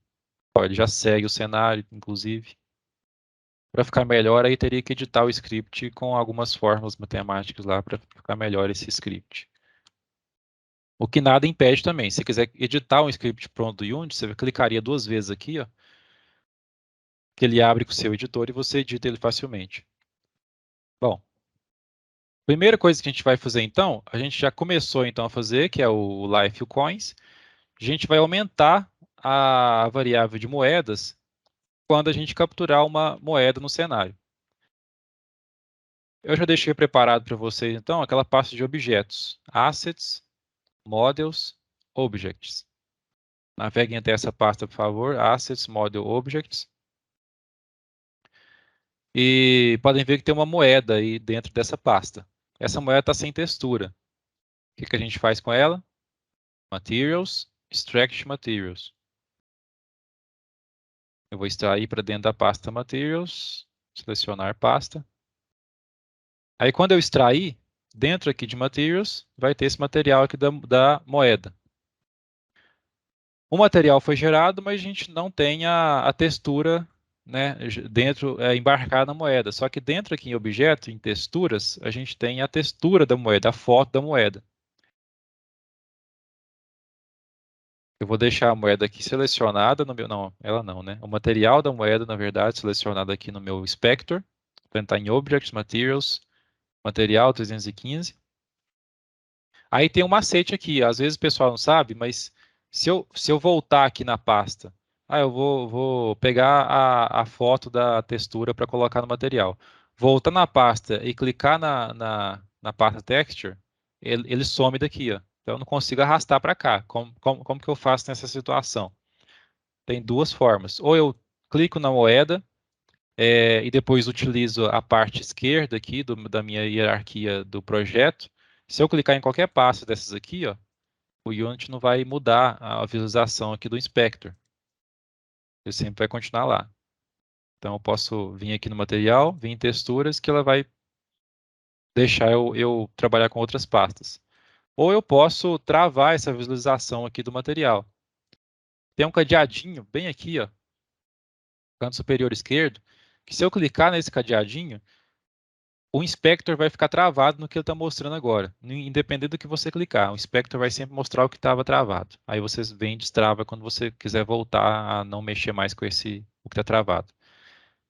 A: Ó, ele já segue o cenário, inclusive. Para ficar melhor, aí teria que editar o script com algumas fórmulas matemáticas lá para ficar melhor esse script. O que nada impede também. Se você quiser editar um script pronto do Unity, você clicaria 2 vezes aqui, ó, que ele abre com o seu editor e você edita ele facilmente. Bom, primeira coisa que a gente vai fazer então, a gente já começou então a fazer, que é o Life Coins. A gente vai aumentar a variável de moedas quando a gente capturar uma moeda no cenário. Eu já deixei preparado para vocês, então, aquela pasta de objetos. Assets, Models, Objects. Naveguem até essa pasta, por favor. Assets, Model, Objects. E podem ver que tem uma moeda aí dentro dessa pasta. Essa moeda está sem textura. O que a gente faz com ela? Materials, Extract Materials. Eu vou extrair para dentro da pasta Materials. Selecionar pasta. Aí quando eu extrair, dentro aqui de Materials, vai ter esse material aqui da moeda. O material foi gerado, mas a gente não tem a textura né, dentro, embarcar na moeda. Só que dentro aqui em objeto, em texturas, a gente tem a textura da moeda, a foto da moeda. Eu vou deixar a moeda aqui selecionada no meu, não, ela não, né? O material da moeda, na verdade, selecionado aqui no meu inspector. Então está em Objects, Materials, Material 315. Aí tem um macete aqui, às vezes o pessoal não sabe, mas se eu voltar aqui na pasta, eu vou pegar a foto da textura para colocar no material. Voltar na pasta e clicar na pasta Texture, ele some daqui, ó. Então eu não consigo arrastar para cá. Como que eu faço nessa situação? Tem duas formas. Ou eu clico na moeda e depois utilizo a parte esquerda aqui da minha hierarquia do projeto. Se eu clicar em qualquer pasta dessas aqui, ó, o Unity não vai mudar a visualização aqui do Inspector. Ele sempre vai continuar lá. Então eu posso vir aqui no material, vir em texturas, que ela vai deixar eu trabalhar com outras pastas. Ou eu posso travar essa visualização aqui do material. Tem um cadeadinho bem aqui, ó, canto superior esquerdo, que se eu clicar nesse cadeadinho, o inspector vai ficar travado no que ele está mostrando agora, independente do que você clicar. O inspector vai sempre mostrar o que estava travado. Aí você vem e destrava quando você quiser voltar a não mexer mais com o que está travado.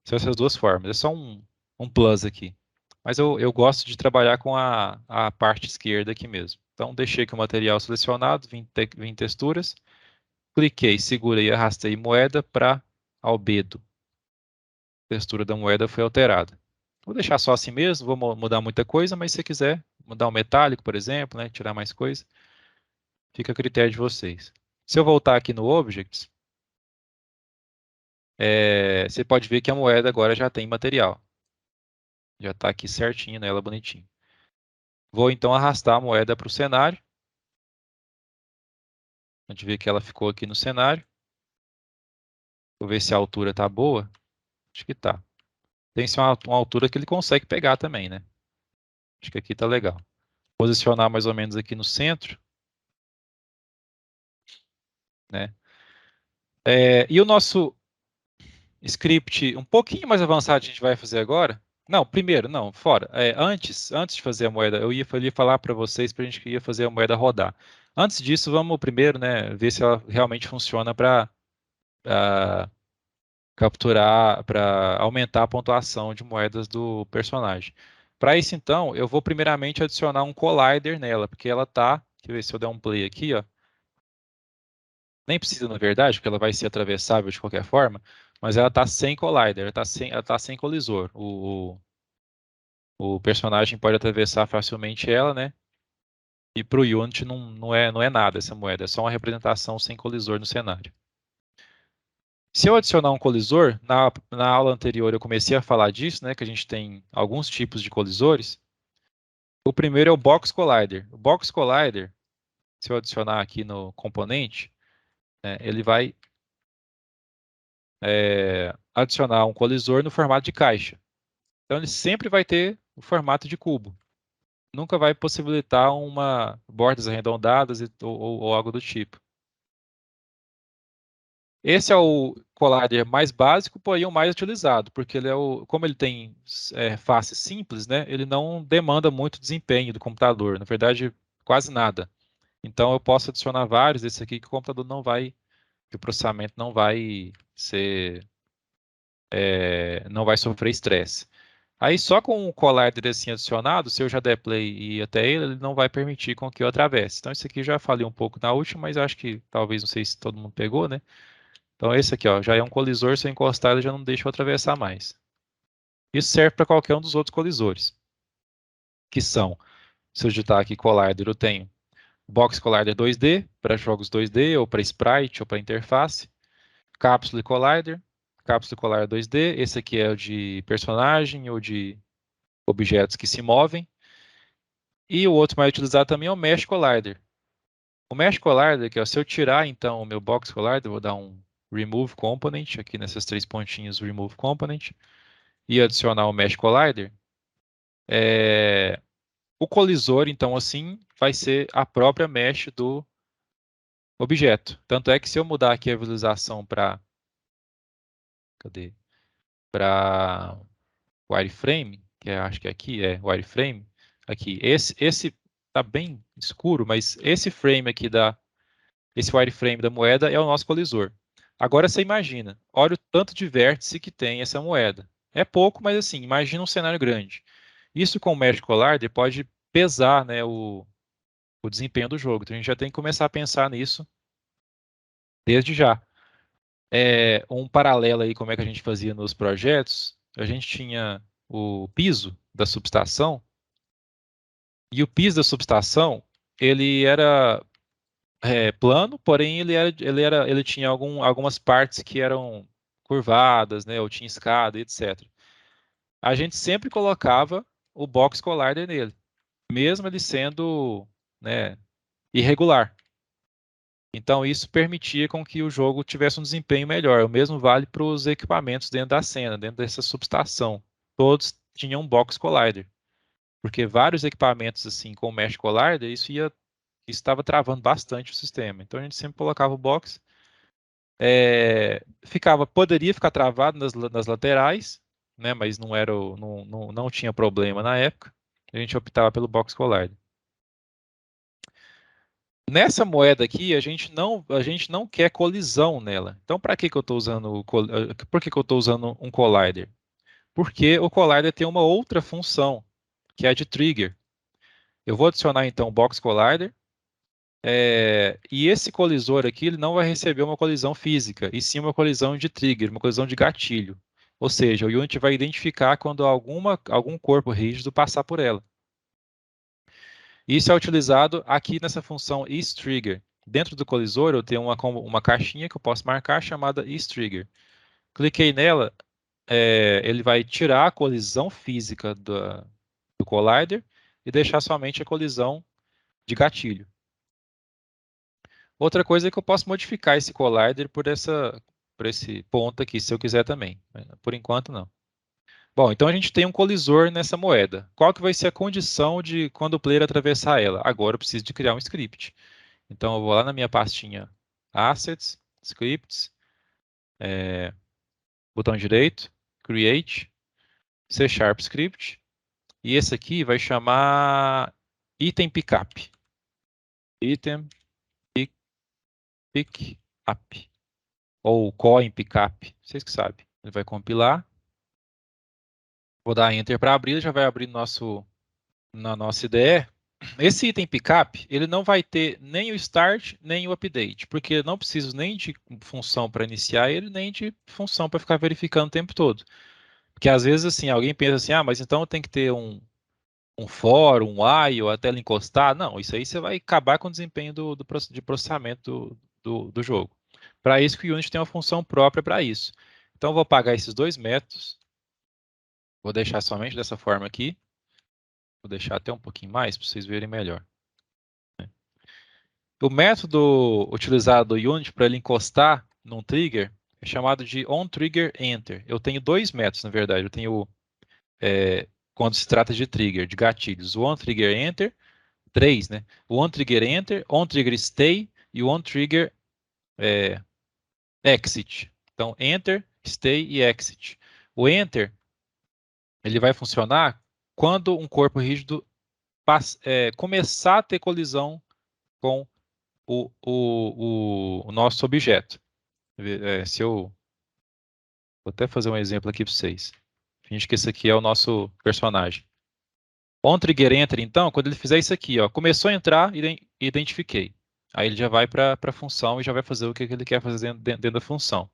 A: São essas duas formas. É só um plus aqui. Mas eu gosto de trabalhar com a parte esquerda aqui mesmo. Então, deixei aqui o material selecionado, vim em texturas, cliquei, segurei e arrastei moeda para albedo. A textura da moeda foi alterada. Vou deixar só assim mesmo, vou mudar muita coisa, mas se você quiser mudar o metálico, por exemplo, né, tirar mais coisa, fica a critério de vocês. Se eu voltar aqui no Objects, você pode ver que a moeda agora já tem material. Já está aqui certinho nela, bonitinho. Vou então arrastar a moeda para o cenário. A gente vê que ela ficou aqui no cenário. Vou ver se a altura está boa. Acho que está. Tem que ser uma altura que ele consegue pegar também, né? Acho que aqui está legal. Posicionar mais ou menos aqui no centro, né? E o nosso script um pouquinho mais avançado a gente vai fazer agora. Não, primeiro, não, fora. Antes de fazer a moeda, eu ia falar para vocês para a gente que ia fazer a moeda rodar. Antes disso, vamos primeiro, né, ver se ela realmente funciona para capturar, para aumentar a pontuação de moedas do personagem. Para isso, então, eu vou primeiramente adicionar um collider nela, porque ela tá. Deixa eu ver se eu der um play aqui, ó. Nem precisa, na verdade, porque ela vai ser atravessável de qualquer forma, mas ela está sem collider, ela tá sem colisor. O personagem pode atravessar facilmente ela, né? E para o Unity não é nada essa moeda, é só uma representação sem colisor no cenário. Se eu adicionar um colisor, na aula anterior eu comecei a falar disso, né? Que a gente tem alguns tipos de colisores. O primeiro é o Box Collider. O Box Collider, se eu adicionar aqui no componente, né, ele vai adicionar um colisor no formato de caixa. Então ele sempre vai ter o formato de cubo. Nunca vai possibilitar uma bordas arredondadas ou algo do tipo. Esse é o collider mais básico, porém o mais utilizado, porque como ele tem faces simples, né, ele não demanda muito desempenho do computador, na verdade, quase nada. Então eu posso adicionar vários desse aqui que o computador não vai, que o processamento não vai sofrer estresse. Aí só com o collider assim adicionado, se eu já der play e ir até ele não vai permitir com que eu atravesse. Então isso aqui eu já falei um pouco na última, mas acho que talvez, não sei se todo mundo pegou, né? Então esse aqui, ó, já é um colisor, se eu encostar ele já não deixa eu atravessar mais. Isso serve para qualquer um dos outros colisores, que são, se eu digitar aqui collider, eu tenho Box Collider 2D, para jogos 2D, ou para sprite, ou para interface. Capsule Collider, Capsule Collider 2D, esse aqui é o de personagem ou de objetos que se movem. E o outro mais utilizado também é o Mesh Collider. O Mesh Collider, que é, se eu tirar então o meu Box Collider, vou dar um Remove Component, aqui nessas três pontinhas Remove Component, e adicionar o Mesh Collider, o colisor, então assim, vai ser a própria mesh do objeto. Tanto é que se eu mudar aqui a visualização para... Cadê? para wireframe, acho que aqui é wireframe, aqui, esse tá bem escuro, mas esse frame aqui esse wireframe da moeda é o nosso colisor. Agora você imagina, olha o tanto de vértice que tem essa moeda. É pouco, mas assim, imagina um cenário grande. Isso com o Mesh Collider pode pesar, né, o desempenho do jogo. Então a gente já tem que começar a pensar nisso desde já. Um paralelo aí, como é que a gente fazia nos projetos, a gente tinha o piso da subestação, e o piso da subestação, ele era plano, porém ele tinha algumas partes que eram curvadas, né, ou tinha escada, etc. A gente sempre colocava o box collider nele, mesmo ele sendo, né, irregular. Então isso permitia com que o jogo tivesse um desempenho melhor. O mesmo vale para os equipamentos dentro da cena, dentro dessa subestação. Todos tinham um box collider, porque vários equipamentos assim com mesh collider, isso estava travando bastante o sistema. Então a gente sempre colocava o box, poderia ficar travado nas laterais, né? Mas não tinha problema na época. A gente optava pelo box collider. Nessa moeda aqui, a gente não quer colisão nela. Então, para que eu estou usando por que eu estou usando um collider? Porque o collider tem uma outra função, que é a de trigger. Eu vou adicionar então o box collider, e esse colisor aqui ele não vai receber uma colisão física, e sim uma colisão de trigger, uma colisão de gatilho. Ou seja, o Unity vai identificar quando algum corpo rígido passar por ela. Isso é utilizado aqui nessa função isTrigger. Dentro do colisor eu tenho uma caixinha que eu posso marcar chamada isTrigger. Cliquei nela, ele vai tirar a colisão física do collider e deixar somente a colisão de gatilho. Outra coisa é que eu posso modificar esse collider por esse ponto aqui, se eu quiser também. Por enquanto, não. Bom, então a gente tem um colisor nessa moeda. Qual que vai ser a condição de quando o player atravessar ela? Agora eu preciso de criar um script. Então eu vou lá na minha pastinha Assets, Scripts, botão direito, Create, C# Script, e esse aqui vai chamar Item Pickup. Item Pickup. Ou Coin Pickup, vocês que sabem. Ele vai compilar. Vou dar Enter para abrir, já vai abrir na nossa IDE. Esse item pickup, ele não vai ter nem o start, nem o update, porque eu não preciso nem de função para iniciar ele, nem de função para ficar verificando o tempo todo. Porque às vezes assim, alguém pensa assim, mas então tem que ter um for, um while, até ele encostar. Não, isso aí você vai acabar com o desempenho de processamento do jogo. Para isso que o Unity tem uma função própria para isso. Então eu vou apagar esses dois métodos, vou deixar somente dessa forma aqui. Vou deixar até um pouquinho mais para vocês verem melhor. O método utilizado do Unity para ele encostar num trigger é chamado de onTriggerEnter. Eu tenho dois métodos, na verdade. Eu tenho, quando se trata de trigger, de gatilhos, o onTriggerEnter, três, né? O onTriggerEnter, onTriggerStay e o onTriggerExit. Então, Enter, Stay e Exit. O Enter, ele vai funcionar quando um corpo rígido começar a ter colisão com o nosso objeto. Vou até fazer um exemplo aqui para vocês. Finge que esse aqui é o nosso personagem. OnTriggerEnter, então, quando ele fizer isso aqui, ó, começou a entrar, identifiquei. Aí ele já vai para a função e já vai fazer o que ele quer fazer dentro da função.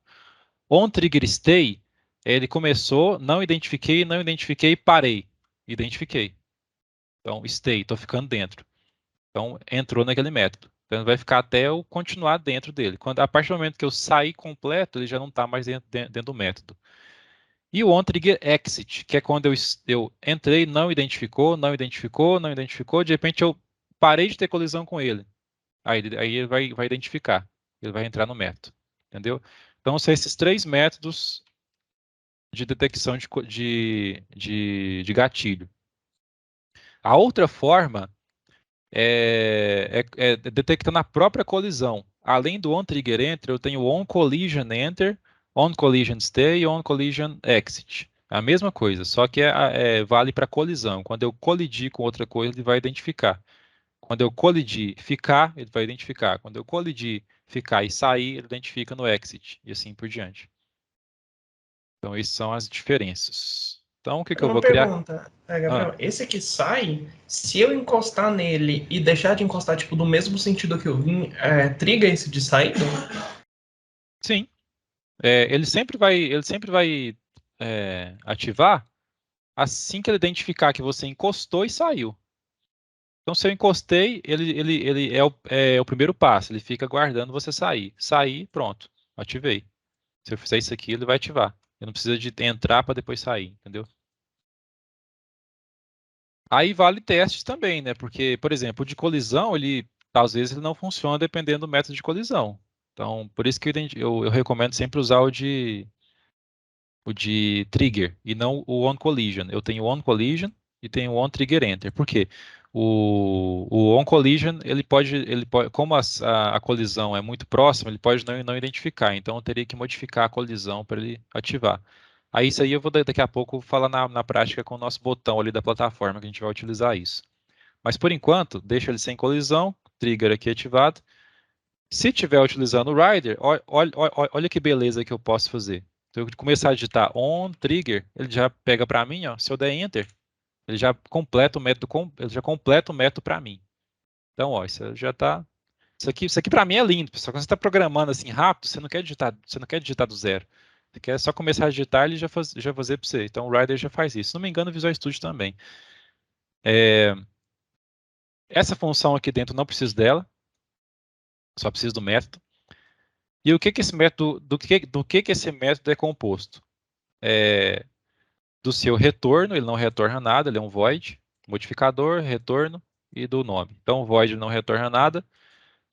A: OnTriggerStay, ele começou, não identifiquei, parei. Identifiquei. Então, stay, estou ficando dentro. Então, entrou naquele método. Então, vai ficar até eu continuar dentro dele. A partir do momento que eu sair completo, ele já não está mais dentro do método. E o onTriggerExit, que é quando eu entrei, não identificou, de repente eu parei de ter colisão com ele. Aí ele vai identificar, ele vai entrar no método. Entendeu? Então, são esses três métodos de detecção de gatilho. A outra forma detectando a própria colisão. Além do onTriggerEnter, eu tenho o onCollisionEnter, On collision stay e on collision exit. É a mesma coisa, só que vale para colisão. Quando eu colidir com outra coisa, ele vai identificar. Quando eu colidir ficar, ele vai identificar. Quando eu colidir ficar e sair, ele identifica no exit. E assim por diante. Então, essas são as diferenças. Então, o que que eu
B: Uma
A: vou criar?
B: pergunta,
A: Ah,
B: Gabriel, esse que sai, se eu encostar nele e deixar de encostar, tipo, do mesmo sentido que eu vim, triga esse de saída?
A: sim. Ele sempre vai ativar assim que ele identificar que você encostou e saiu. Então, se eu encostei, ele é o primeiro passo. Ele fica aguardando você sair. Sair, pronto. Ativei. Se eu fizer isso aqui, ele vai ativar. Eu não precisa de entrar para depois sair, entendeu? Aí vale testes também, né? Porque, por exemplo, o de colisão, às vezes ele não funciona dependendo do método de colisão. Então, por isso que eu recomendo sempre usar o de trigger e não o on collision. Eu tenho o on collision e tenho o on trigger enter. Por quê? O on collision, ele pode, como a colisão é muito próxima, ele pode não identificar. Então eu teria que modificar a colisão para ele ativar. Aí isso aí eu vou daqui a pouco falar na prática com o nosso botão ali da plataforma que a gente vai utilizar isso. Mas por enquanto, deixa ele sem colisão, trigger aqui ativado. Se estiver utilizando o Rider, olha que beleza que eu posso fazer. Se eu começar a digitar on trigger, ele já pega para mim, ó. Se eu der enter, ele já completa o método, ele já completa o método para mim. Então, ó, isso já tá. Isso aqui para mim é lindo, pessoal. Quando você está programando assim rápido, você não quer digitar do zero. Você quer só começar a digitar e ele já fazer para você. Então o Rider já faz isso. Se não me engano, o Visual Studio também. É, essa função aqui dentro não preciso dela, só preciso do método. E o que que esse método, do que esse método é composto? É, do seu retorno, ele não retorna nada, ele é um void, modificador, retorno e do nome. Então, o void ele não retorna nada.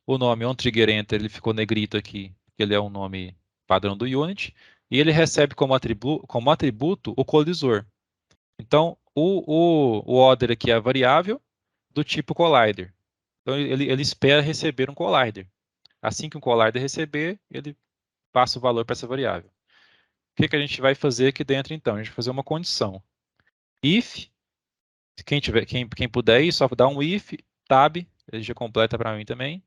A: O nome onTriggerEnter, ele ficou negrito aqui, porque ele é um nome padrão do Unity. E ele recebe como atributo o colisor. Então, o order aqui é a variável do tipo collider. Então, ele espera receber um collider. Assim que um collider receber, ele passa o valor para essa variável. O que que a gente vai fazer aqui dentro, então? A gente vai fazer uma condição. If, quem puder ir, só dá um if, tab, ele já completa para mim também,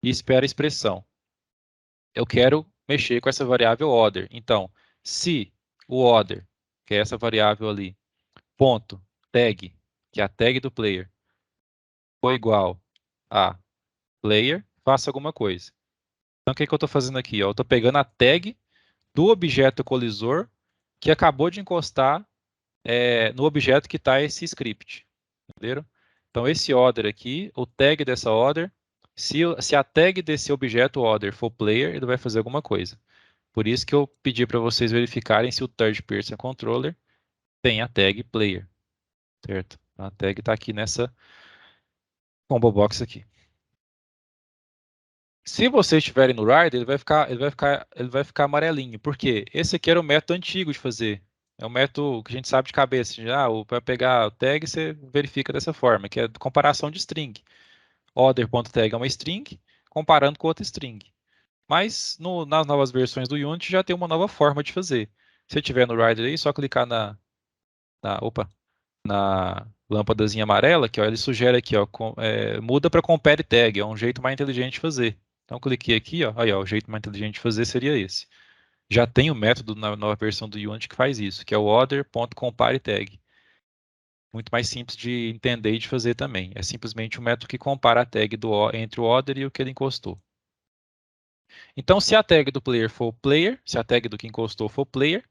A: e espera a expressão. Eu quero mexer com essa variável order. Então, se o order, que é essa variável ali, ponto, tag, que é a tag do player, for igual a player, faça alguma coisa. Então, o que que eu estou fazendo aqui? Eu estou pegando a tag do objeto colisor que acabou de encostar no objeto que está esse script. Entenderam? Então, esse order aqui, o tag dessa order, se a tag desse objeto order for player, ele vai fazer alguma coisa. Por isso que eu pedi para vocês verificarem se o third person controller tem a tag player, certo? A tag está aqui nessa combo box aqui. Se vocês estiverem no Rider, ele vai ficar amarelinho. Por quê? Esse aqui era o método antigo de fazer. É um método que a gente sabe de cabeça. Para pegar o tag, você verifica dessa forma, que é comparação de string. Order.tag é uma string, comparando com outra string. Mas nas novas versões do Unity já tem uma nova forma de fazer. Se tiver no Rider aí, é só clicar na lâmpadazinha amarela, que ó, ele sugere aqui, ó, muda para compare tag, é um jeito mais inteligente de fazer. Então cliquei aqui, ó, aí ó, o jeito mais inteligente de fazer seria esse. Já tem o método na nova versão do Unity que faz isso, que é o order.compareTag. Muito mais simples de entender e de fazer também. É simplesmente um método que compara a tag entre o order e o que ele encostou. Então, se a tag do player for player, se a tag do que encostou for player,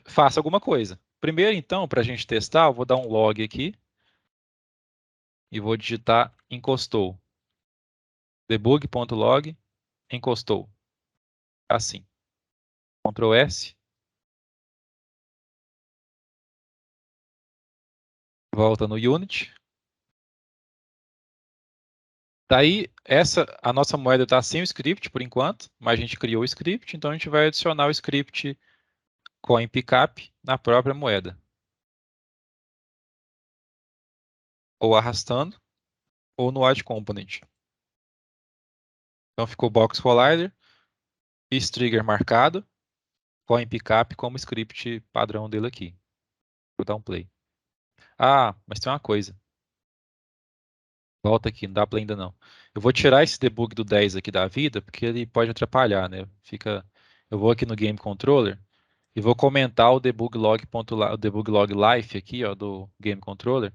A: faça alguma coisa. Primeiro, então, para a gente testar, eu vou dar um log aqui e vou digitar encostou. Debug.log encostou. Assim. Ctrl S. Volta no Unity. Daí, a nossa moeda está sem o script por enquanto, mas a gente criou o script, então a gente vai adicionar o script coin pickup na própria moeda. Ou arrastando, ou no add component. Então ficou box collider. Trigger marcado, coin pickup como script padrão dele aqui. Vou dar um play. Ah, mas tem uma coisa. Volta aqui, não dá play ainda não. Eu vou tirar esse debug do 10 aqui da vida, porque ele pode atrapalhar, né? Eu vou aqui no Game Controller e vou comentar o debug log, o debug log life aqui, ó, do Game Controller.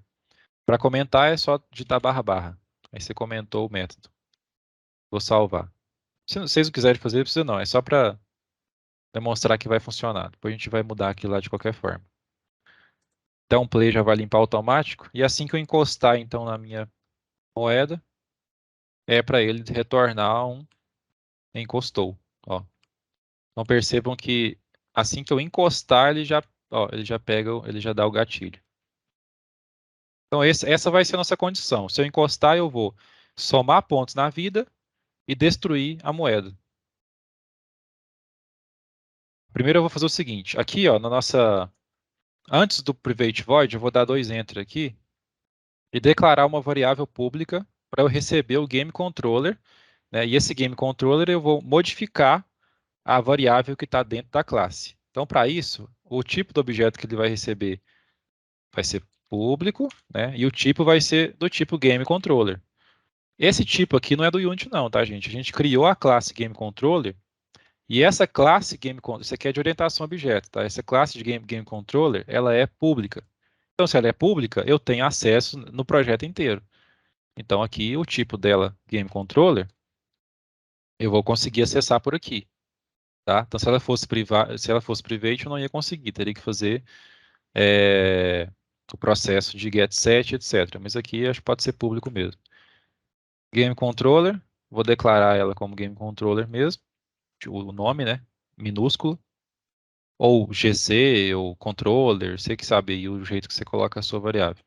A: Para comentar é só digitar barra barra. Aí você comentou o método. Vou salvar. Se vocês não quiserem fazer, não precisa não. É só para demonstrar que vai funcionar. Depois a gente vai mudar aqui lá de qualquer forma. Então um play já vai limpar automático. E assim que eu encostar então na minha moeda, é para ele retornar um encostou. Ó. Então percebam que assim que eu encostar, ele já pega, ele já dá o gatilho. Então essa vai ser a nossa condição. Se eu encostar, eu vou somar pontos na vida e destruir a moeda. Primeiro eu vou fazer o seguinte, aqui ó, antes do private void, eu vou dar 2 enter aqui e declarar uma variável pública para eu receber o game controller, né? E esse game controller eu vou modificar a variável que está dentro da classe. Então, para isso, o tipo do objeto que ele vai receber vai ser público, né? E o tipo vai ser do tipo game controller. Esse tipo aqui não é do Unity não, tá, gente? A gente criou a classe game controller e essa classe game controller, isso aqui é de orientação a objeto, tá? Essa classe de game controller, ela é pública. Então, se ela é pública, eu tenho acesso no projeto inteiro. Então, aqui o tipo dela, game controller, eu vou conseguir acessar por aqui, tá? Então, se ela fosse private, eu não ia conseguir, teria que fazer o processo de get set, etc. Mas aqui acho que pode ser público mesmo. Game controller, vou declarar ela como game controller mesmo, o nome, né? Minúsculo. Ou GC, ou controller, você que sabe aí o jeito que você coloca a sua variável.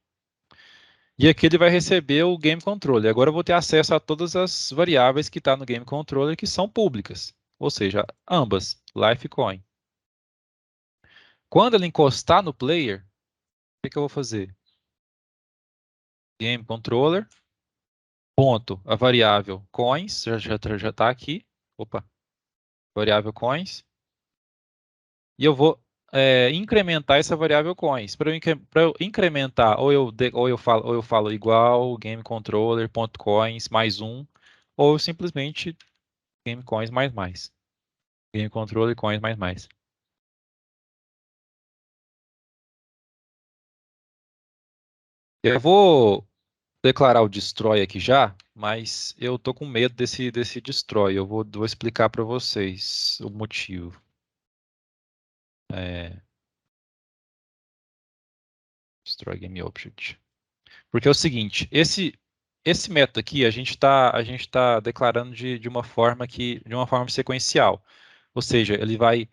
A: E aqui ele vai receber o game controller. Agora eu vou ter acesso a todas as variáveis que estão no game controller que são públicas. Ou seja, ambas, life e coin. Quando ele encostar no player, o que eu vou fazer? Game controller, ponto, a variável coins, já está aqui. Opa, variável coins. E eu vou incrementar essa variável coins. Para eu incrementar, ou eu falo igual gamecontroller.coins mais um, ou eu simplesmente gamecoins mais mais. Gamecontroller coins mais mais. Eu vou declarar o destroy aqui já, mas eu tô com medo desse destroy. Vou explicar para vocês o motivo. É, destroy game object. Porque é o seguinte, esse método aqui a gente tá declarando de uma forma de uma forma sequencial. Ou seja, ele vai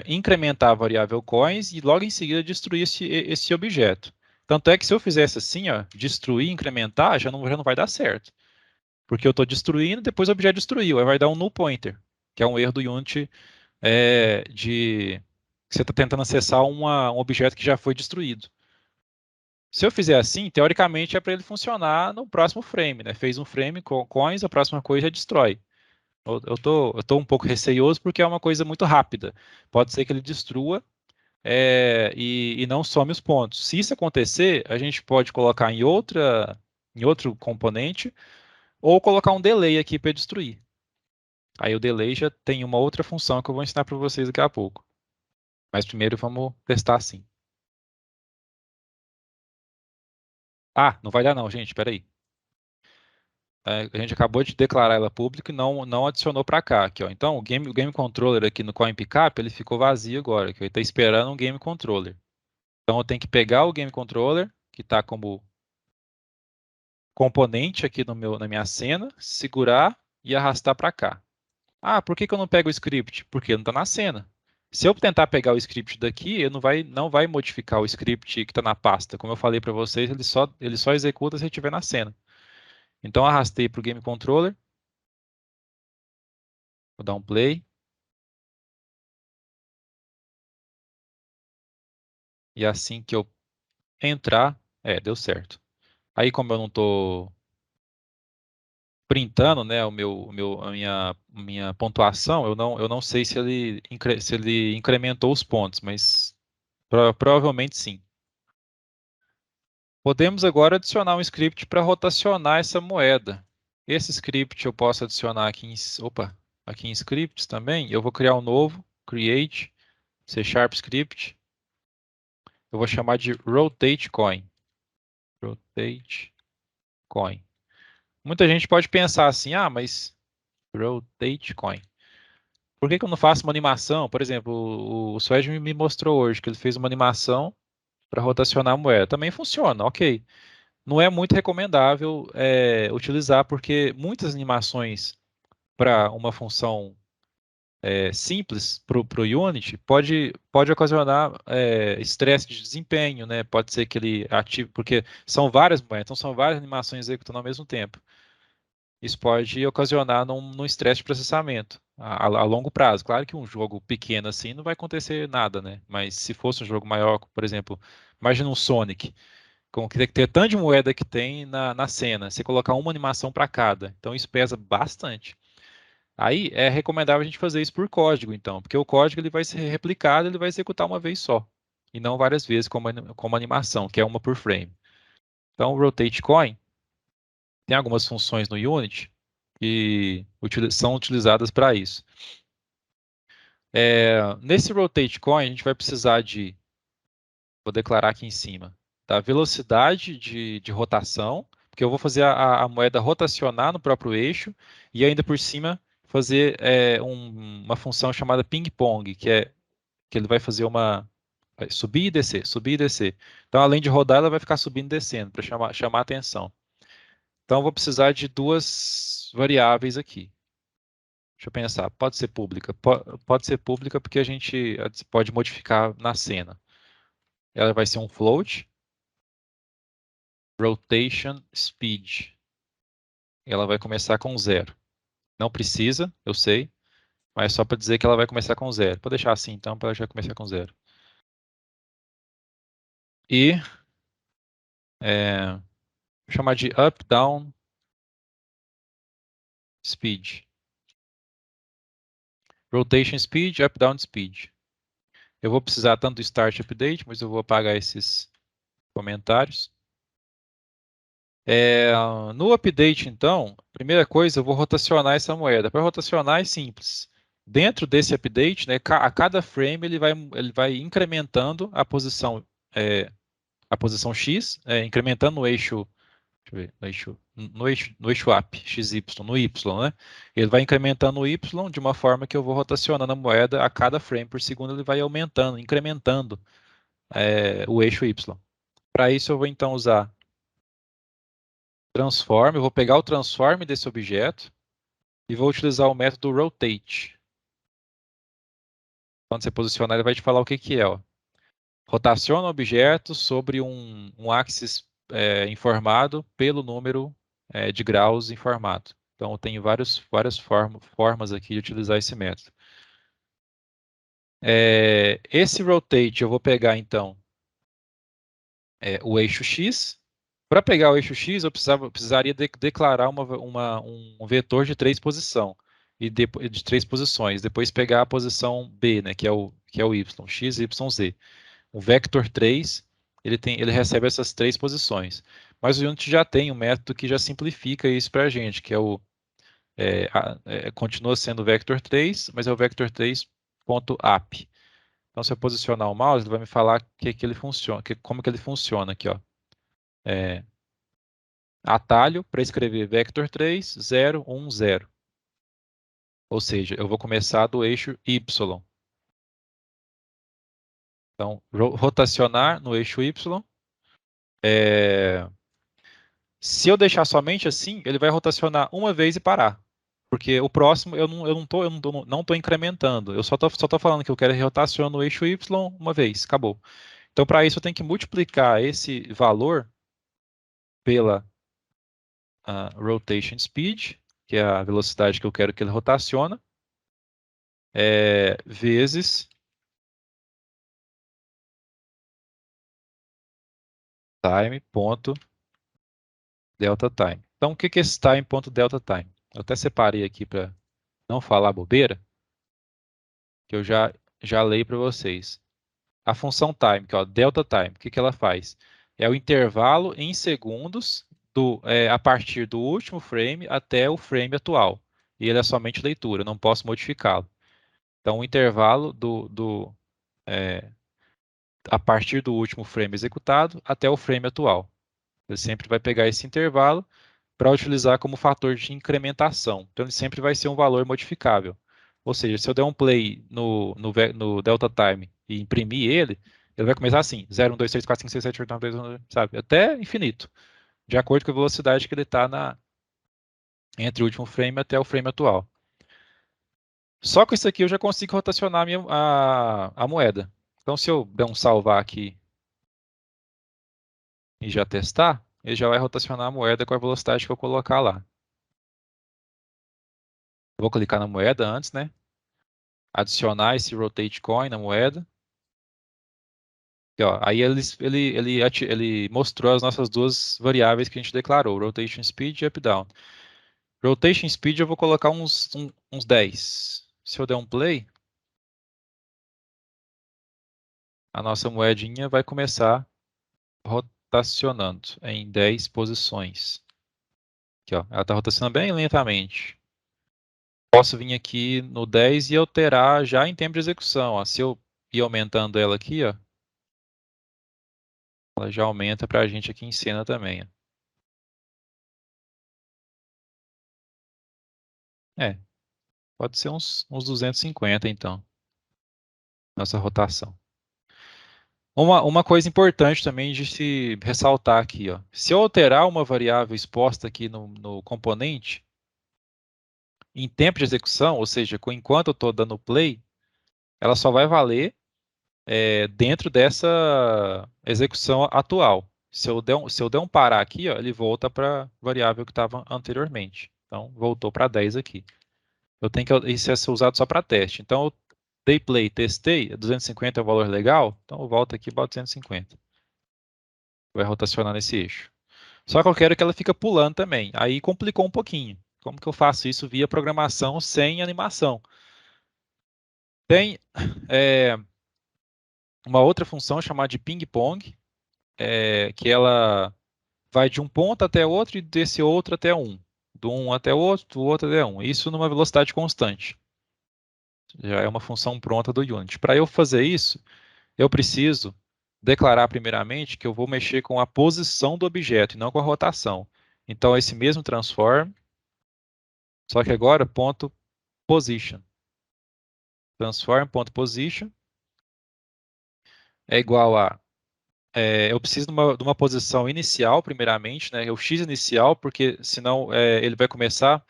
A: incrementar a variável coins e logo em seguida destruir esse objeto. Tanto é que se eu fizesse assim, ó, destruir, incrementar, já não vai dar certo. Porque eu estou destruindo, depois o objeto destruiu. Aí vai dar um null pointer, que é um erro do Unity que você está tentando acessar um objeto que já foi destruído. Se eu fizer assim, teoricamente é para ele funcionar no próximo frame, né? Fez um frame com coins, a próxima coisa já destrói. Eu tô um pouco receioso porque é uma coisa muito rápida. Pode ser que ele destrua e não some os pontos. Se isso acontecer, a gente pode colocar em outro componente ou colocar um delay aqui para destruir. Aí o delay já tem uma outra função que eu vou ensinar para vocês daqui a pouco. Mas primeiro vamos testar assim. Ah, não vai dar não, gente, espera aí. A gente acabou de declarar ela pública e não adicionou para cá. Aqui, ó. Então, o game controller aqui no Coin Pickup, ele ficou vazio agora, que ele está esperando um game controller. Então, eu tenho que pegar o game controller, que está como componente aqui na minha cena, segurar e arrastar para cá. Ah, por que eu não pego o script? Porque não está na cena. Se eu tentar pegar o script daqui, ele não vai modificar o script que está na pasta. Como eu falei para vocês, ele só executa se estiver na cena. Então, arrastei para o game controller. Vou dar um play. E assim que eu entrar, deu certo. Aí, como eu não tô printando, né, a minha pontuação, eu não sei se se ele incrementou os pontos, mas provavelmente sim. Podemos agora adicionar um script para rotacionar essa moeda. Esse script eu posso adicionar aqui em scripts também. Eu vou criar um novo, create, C# script. Eu vou chamar de rotate coin. Rotate coin. Muita gente pode pensar assim, mas rotate coin. Por que que eu não faço uma animação? Por exemplo, o Suede me mostrou hoje que ele fez uma animação para rotacionar a moeda. Também funciona, ok. Não é muito recomendável utilizar, porque muitas animações para uma função simples para o Unity pode ocasionar estresse de desempenho, né? Pode ser que ele ative, porque são várias moedas, então são várias animações executando ao mesmo tempo. Isso pode ocasionar num estresse de processamento a longo prazo. Claro que um jogo pequeno assim não vai acontecer nada, né? Mas se fosse um jogo maior, por exemplo, imagina um Sonic, com que ter tanto de moeda que tem na cena, você colocar uma animação para cada. Então isso pesa bastante. Aí é recomendável a gente fazer isso por código, então, porque o código ele vai ser replicado, ele vai executar uma vez só, e não várias vezes como animação, que é uma por frame. Então, o Rotate Coin tem algumas funções no Unity que são utilizadas para isso. Nesse Rotate Coin, a gente vai precisar vou declarar aqui em cima, da velocidade de rotação, porque eu vou fazer a moeda rotacionar no próprio eixo, e ainda por cima fazer uma função chamada ping-pong, que ele vai fazer vai subir e descer, subir e descer. Então, além de rodar, ela vai ficar subindo e descendo, para chamar a atenção. Então, eu vou precisar de duas variáveis aqui. Deixa eu pensar, pode ser pública? Pode ser pública porque a gente pode modificar na cena. Ela vai ser um float, rotation speed. Ela vai começar com 0. Não precisa, eu sei, mas só para dizer que ela vai começar com 0. Vou deixar assim então, para ela já começar com 0. E vou chamar de up, down, speed. Rotation speed, up, down, speed. Eu vou precisar tanto do start update, mas eu vou apagar esses comentários. No update, então, primeira coisa, eu vou rotacionar essa moeda. Para rotacionar é simples. Dentro desse update, né, a cada frame ele vai incrementando a posição X, incrementando no eixo, deixa eu ver, no eixo up, XY, no Y, né? Ele vai incrementando o Y de uma forma que eu vou rotacionando a moeda a cada frame por segundo, ele vai aumentando, incrementando o eixo Y. Para isso, eu vou então usar transform, eu vou pegar o transform desse objeto e vou utilizar o método rotate. Quando você posicionar, ele vai te falar o que que é. Ó. Rotaciona o objeto sobre um axis informado pelo número de graus informado. Então, eu tenho várias formas aqui de utilizar esse método. Esse rotate, eu vou pegar, então, o eixo X. Para pegar o eixo X, eu precisaria declarar um vetor de 3 posições. De 3 posições. Depois pegar a posição B, né, que é o Y, X, Y, Z. O vector 3, ele recebe essas 3 posições. Mas o Unity já tem um método que já simplifica isso para a gente, que continua sendo o vector 3, mas é o vector 3.ap. Então, se eu posicionar o mouse, ele vai me falar que ele funciona, como que ele funciona aqui, ó. Atalho para escrever vector 3, 0, 1, 0. Ou seja, eu vou começar do eixo Y. Então, rotacionar no eixo Y. Se eu deixar somente assim, ele vai rotacionar uma vez e parar. Porque o próximo eu não tô incrementando. Eu só tô falando que eu quero rotacionar no eixo Y uma vez, acabou. Então, para isso, eu tenho que multiplicar esse valor pela rotation speed, que é a velocidade que eu quero que ele rotaciona, vezes time.delta time. Então, o que é esse time.deltaTime? Eu até separei aqui para não falar bobeira, que eu já leio para vocês. A função time, que é o delta time, o que ela faz? É o intervalo em segundos a partir do último frame até o frame atual. E ele é somente leitura, eu não posso modificá-lo. Então, o intervalo a partir do último frame executado até o frame atual. Ele sempre vai pegar esse intervalo para utilizar como fator de incrementação. Então, ele sempre vai ser um valor modificável. Ou seja, se eu der um play no delta time e imprimir ele, ele vai começar assim, 0, 1, 2, 3, 4, 5, 6, 7, 8, 9, 10, 11, sabe? Até infinito, de acordo com a velocidade que ele está entre o último frame até o frame atual. Só com isso aqui eu já consigo rotacionar a moeda. Então, se eu der um salvar aqui e já testar, ele já vai rotacionar a moeda com a velocidade que eu colocar lá. Vou clicar na moeda antes, né? Adicionar esse rotate coin na moeda. E, ó, aí ele mostrou as nossas duas variáveis que a gente declarou, rotation speed e up down. Rotation speed eu vou colocar uns 10. Se eu der um play, a nossa moedinha vai começar rotacionando em 10 posições. Aqui, ó, ela está rotacionando bem lentamente. Posso vir aqui no 10 e alterar já em tempo de execução. Ó. Se eu ir aumentando ela aqui, ó, ela já aumenta para a gente aqui em cena também. Ó. Pode ser uns 250 então, nossa rotação. Uma coisa importante também de se ressaltar aqui, ó. Se eu alterar uma variável exposta aqui no componente, em tempo de execução, ou seja, enquanto eu estou dando play, ela só vai valer dentro dessa execução atual. Se eu der um parar aqui, ó, ele volta para a variável que estava anteriormente. Então, voltou para 10 aqui. Isso é usado só para teste. Então, eu dei play, testei, 250 é um valor legal, então eu volto aqui e boto 250. Vai rotacionar nesse eixo. Só que eu quero que ela fique pulando também. Aí complicou um pouquinho. Como que eu faço isso via programação sem animação? Tem uma outra função chamada de ping-pong, que ela vai de um ponto até outro e desse outro até um. Do um até o outro, do outro até um. Isso numa velocidade constante. Já é uma função pronta do Unity. Para eu fazer isso, eu preciso declarar primeiramente que eu vou mexer com a posição do objeto e não com a rotação. Então, esse mesmo transform, só que agora ponto position. Transform.position é igual a eu preciso de uma posição inicial, primeiramente, né? O x inicial, porque senão ele vai começar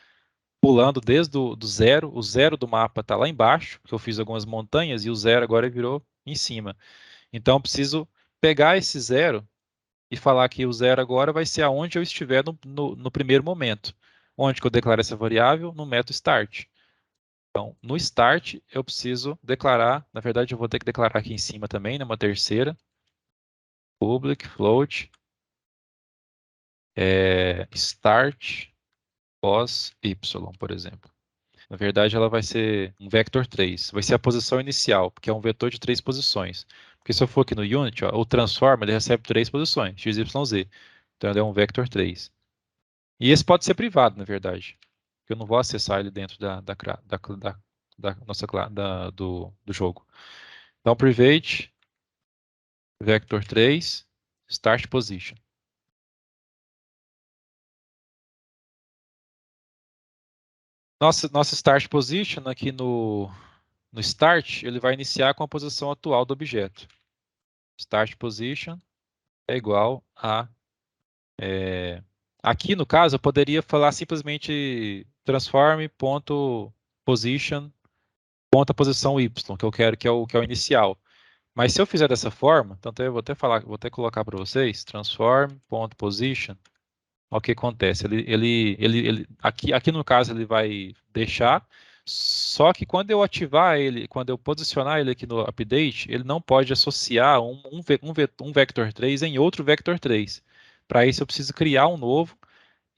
A: pulando desde do zero. O zero do mapa está lá embaixo, porque eu fiz algumas montanhas, e o zero agora virou em cima. Então, eu preciso pegar esse zero e falar que o zero agora vai ser aonde eu estiver no primeiro momento. Onde que eu declaro essa variável? No método start. Então, no start, eu preciso declarar, na verdade, eu vou ter que declarar aqui em cima também, né, uma terceira, public float, start pos y, por exemplo. Na verdade, ela vai ser um vector 3, vai ser a posição inicial, porque é um vetor de 3 posições. Porque se eu for aqui no Unity, ó, o transform, ele recebe 3 posições, x, y, z. Então, ele é um vector 3. E esse pode ser privado, na verdade. Eu não vou acessar ele dentro da nossa do jogo. Então, private, vector 3, start position. Nossa start position aqui no start, ele vai iniciar com a posição atual do objeto. Start position é igual a... aqui, no caso, eu poderia falar simplesmente transform.position ponto a posição y, que eu quero que é o inicial. Mas se eu fizer dessa forma, então eu vou até colocar para vocês, transform.position, o que acontece? Aqui no caso ele vai deixar, só que quando eu ativar ele, quando eu posicionar ele aqui no update, ele não pode associar um vector 3 em outro vector 3. Para isso eu preciso criar um novo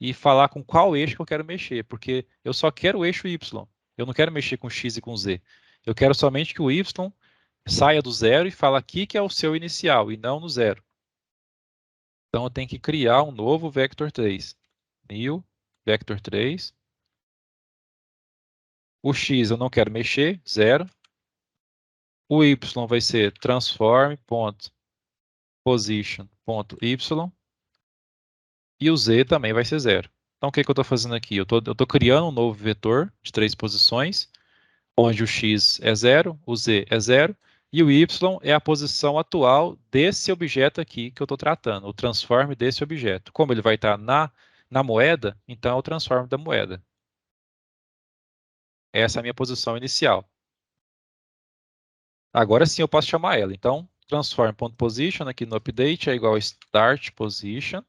A: e falar com qual eixo que eu quero mexer, porque eu só quero o eixo Y. Eu não quero mexer com X e com Z. Eu quero somente que o Y saia do zero e fala aqui que é o seu inicial e não no zero. Então eu tenho que criar um novo vector 3. New vector 3. O X eu não quero mexer, zero. O Y vai ser transform.position.y. E o Z também vai ser zero. Então o que eu estou fazendo aqui? Eu estou criando um novo vetor de 3 posições, onde o X é zero, o Z é zero, e o Y é a posição atual desse objeto aqui que eu estou tratando, o transform desse objeto. Como ele vai estar na moeda, então é o transform da moeda. Essa é a minha posição inicial. Agora sim eu posso chamar ela. Então, transform.position aqui no update é igual a start position,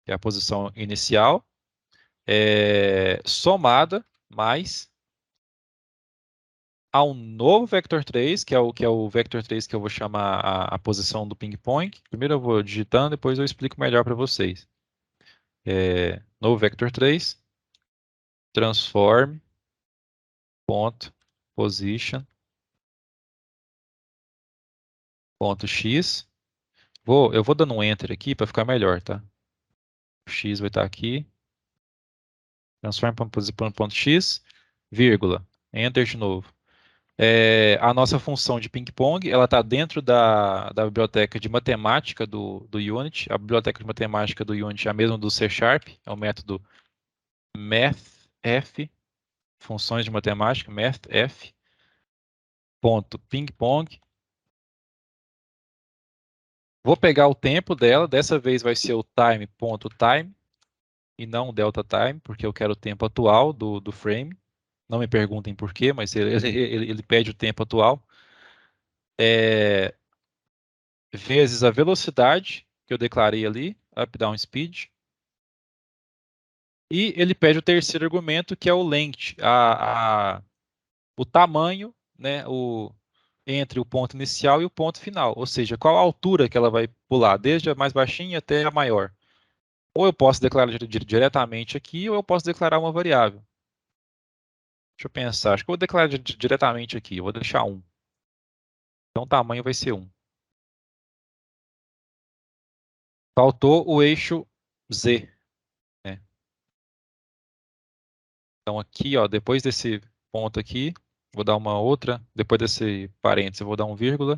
A: que é a posição inicial, somada mais a um novo vector 3, que é o vector 3 que eu vou chamar a posição do ping-pong. Primeiro eu vou digitando, depois eu explico melhor para vocês. Novo vector 3, transform.position.x. Eu vou dando um enter aqui para ficar melhor, tá? O x vai estar aqui. Transform.x, vírgula. Enter de novo. A nossa função de ping-pong, ela está dentro da biblioteca de matemática do Unity. A biblioteca de matemática do Unity é a mesma do C Sharp, é o método mathf, funções de matemática, mathf, ponto ping-pong. Vou pegar o tempo dela, dessa vez vai ser o time.time e não o delta time, porque eu quero o tempo atual do frame. Não me perguntem por quê, mas ele pede o tempo atual. Vezes a velocidade que eu declarei ali, up, down, speed. E ele pede o terceiro argumento, que é o length, o tamanho, né, entre o ponto inicial e o ponto final. Ou seja, qual a altura que ela vai pular, desde a mais baixinha até a maior. Ou eu posso declarar diretamente aqui, ou eu posso declarar uma variável. Deixa eu pensar, acho que eu vou declarar diretamente aqui, eu vou deixar 1. Então o tamanho vai ser 1. Faltou o eixo Z. Né? Então aqui, ó, depois desse ponto aqui, vou dar uma outra, depois desse parênteses, eu vou dar um vírgula,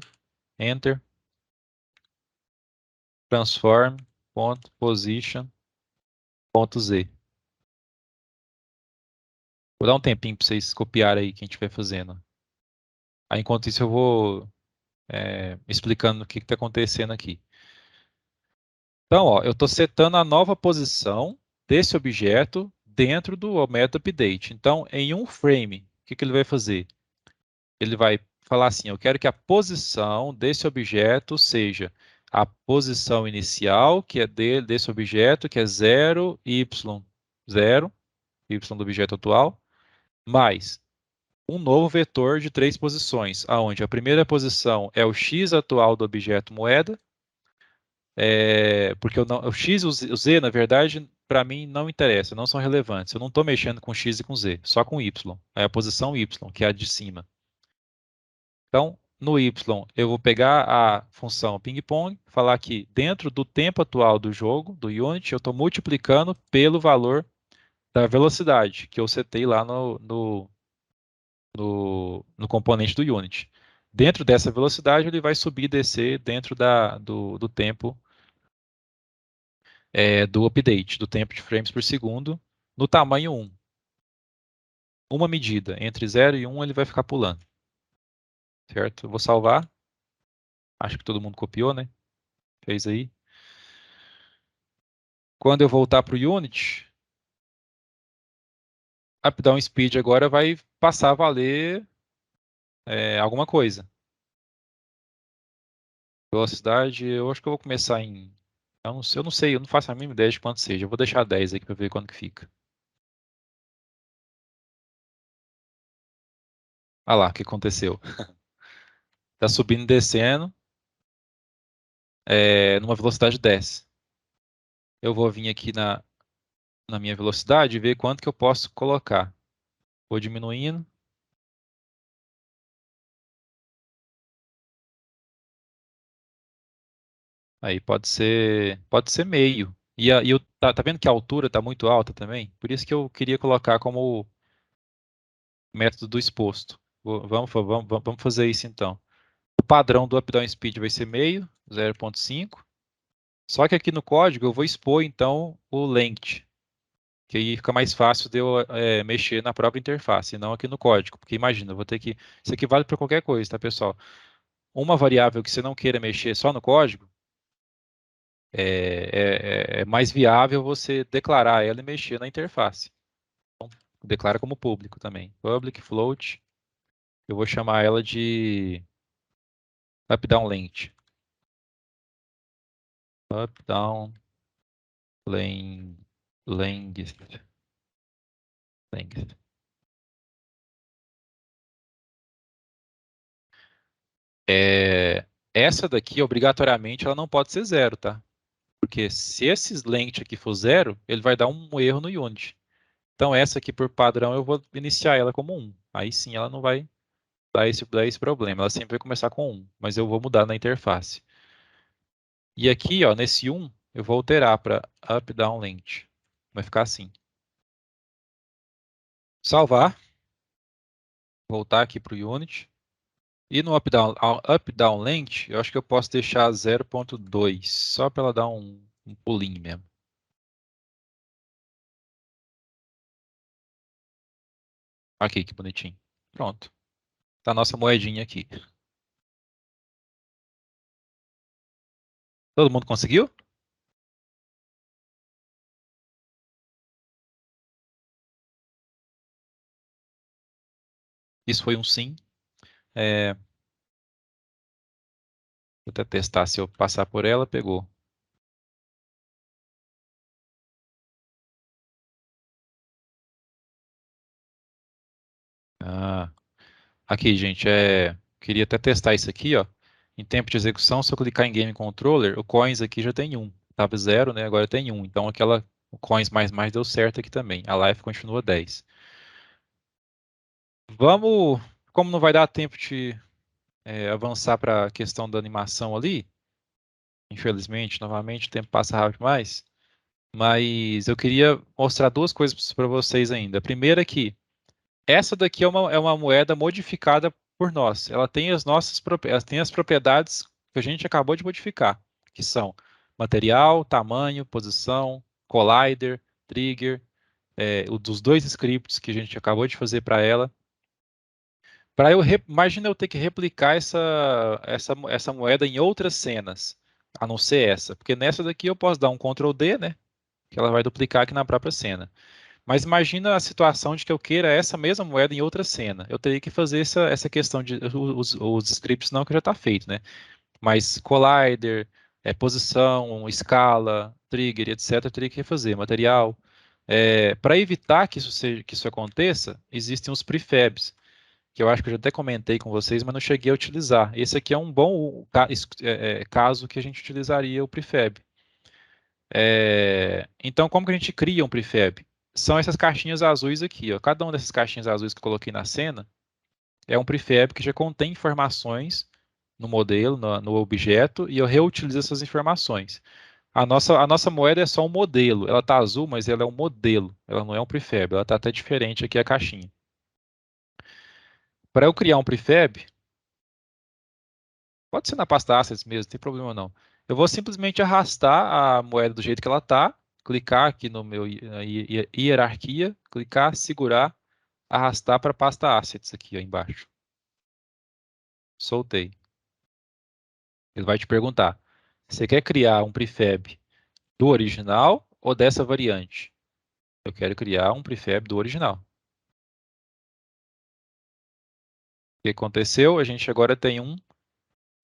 A: enter, transform.position.z. Vou dar um tempinho para vocês copiarem aí quem estiver fazendo. Aí, enquanto isso, eu vou explicando o que está acontecendo aqui. Então, ó, eu estou setando a nova posição desse objeto dentro do método update. Então, em um frame, o que ele vai fazer? Ele vai falar assim, eu quero que a posição desse objeto seja a posição inicial, que é desse objeto, que é 0, y, 0, y do objeto atual, mais um novo vetor de 3 posições, aonde a primeira posição é o x atual do objeto moeda, porque o x e o z, na verdade, para mim não interessa, não são relevantes. Eu não estou mexendo com x e com z, só com y. É a posição y, que é a de cima. Então, no y, eu vou pegar a função ping-pong, falar que dentro do tempo atual do jogo, do Unity, eu estou multiplicando pelo valor da velocidade que eu setei lá no componente do Unity. Dentro dessa velocidade, ele vai subir e descer dentro do tempo do update, do tempo de frames por segundo, no tamanho 1. Uma medida, entre 0 e 1, ele vai ficar pulando. Certo? Eu vou salvar. Acho que todo mundo copiou, né? Fez aí. Quando eu voltar para o Unity, up down speed agora vai passar a valer alguma coisa. Velocidade, eu acho que eu vou começar em... Eu não sei, eu não faço a mínima ideia de quanto seja. Eu vou deixar 10 aqui para ver quando que fica. Olha lá o que aconteceu. Está subindo e descendo numa velocidade 10. Eu vou vir aqui na minha velocidade e ver quanto que eu posso colocar. Vou diminuindo. Aí pode ser meio. Tá vendo que a altura está muito alta também? Por isso que eu queria colocar como método do exposto. Vamos fazer isso então. O padrão do up-down speed vai ser meio, 0,5. Só que aqui no código eu vou expor então o length, que aí fica mais fácil de eu mexer na própria interface, e não aqui no código. Porque imagina, eu vou ter que. Isso aqui vale para qualquer coisa, tá, pessoal? Uma variável que você não queira mexer só no código, é mais viável você declarar ela e mexer na interface. Então, declara como público também. Public float. Eu vou chamar ela de up-down length. Up-down length. Length. Essa daqui, obrigatoriamente, ela não pode ser zero, tá? Porque se esse length aqui for zero, ele vai dar um erro no Unity. Então, essa aqui, por padrão, eu vou iniciar ela como 1. Aí sim, ela não vai dar esse problema. Ela sempre vai começar com 1, mas eu vou mudar na interface. E aqui, ó, nesse 1, eu vou alterar para up, down, length. Vai ficar assim. Salvar. Voltar aqui para o Unity. E no up, down, length, eu acho que eu posso deixar 0,2, só para ela dar um pulinho mesmo. Aqui, que bonitinho. Pronto. Tá a nossa moedinha aqui. Todo mundo conseguiu? Isso foi um sim. Vou até testar se eu passar por ela, pegou. Ah, aqui, gente, queria até testar isso aqui, ó. Em tempo de execução, se eu clicar em Game Controller, o coins aqui já tem 1. Tava 0, né? Agora tem 1. Então o coins mais deu certo aqui também. A life continua 10. Vamos, como não vai dar tempo de avançar para a questão da animação ali, infelizmente, novamente, o tempo passa rápido demais. Mas eu queria mostrar duas coisas para vocês ainda. A primeira é que essa daqui é uma moeda modificada por nós. Ela tem ela tem as propriedades que a gente acabou de modificar, que são material, tamanho, posição, collider, trigger, dos dois scripts que a gente acabou de fazer para ela. Imagina eu ter que replicar essa moeda em outras cenas, a não ser essa, porque nessa daqui eu posso dar um Ctrl D, né? Que ela vai duplicar aqui na própria cena. Mas imagina a situação de que eu queira essa mesma moeda em outra cena. Eu teria que fazer essa questão de os scripts não que já está feito, né? Mas collider, posição, escala, trigger, etc. Eu teria que refazer material. Para evitar que isso aconteça, existem os prefabs, que eu acho que eu já até comentei com vocês, mas não cheguei a utilizar. Esse aqui é um bom caso que a gente utilizaria o prefab. Então, como que a gente cria um prefab? São essas caixinhas azuis aqui, ó. Cada uma dessas caixinhas azuis que eu coloquei na cena é um prefab que já contém informações no modelo, no objeto, e eu reutilizo essas informações. A nossa moeda é só um modelo. Ela está azul, mas ela é um modelo. Ela não é um prefab. Ela está até diferente aqui a caixinha. Para eu criar um prefab, pode ser na pasta Assets mesmo, não tem problema não. Eu vou simplesmente arrastar a moeda do jeito que ela está, clicar aqui no meu hierarquia, clicar, segurar, arrastar para a pasta Assets aqui ó, embaixo. Soltei. Ele vai te perguntar, você quer criar um prefab do original ou dessa variante? Eu quero criar um prefab do original. O que aconteceu? A gente agora tem um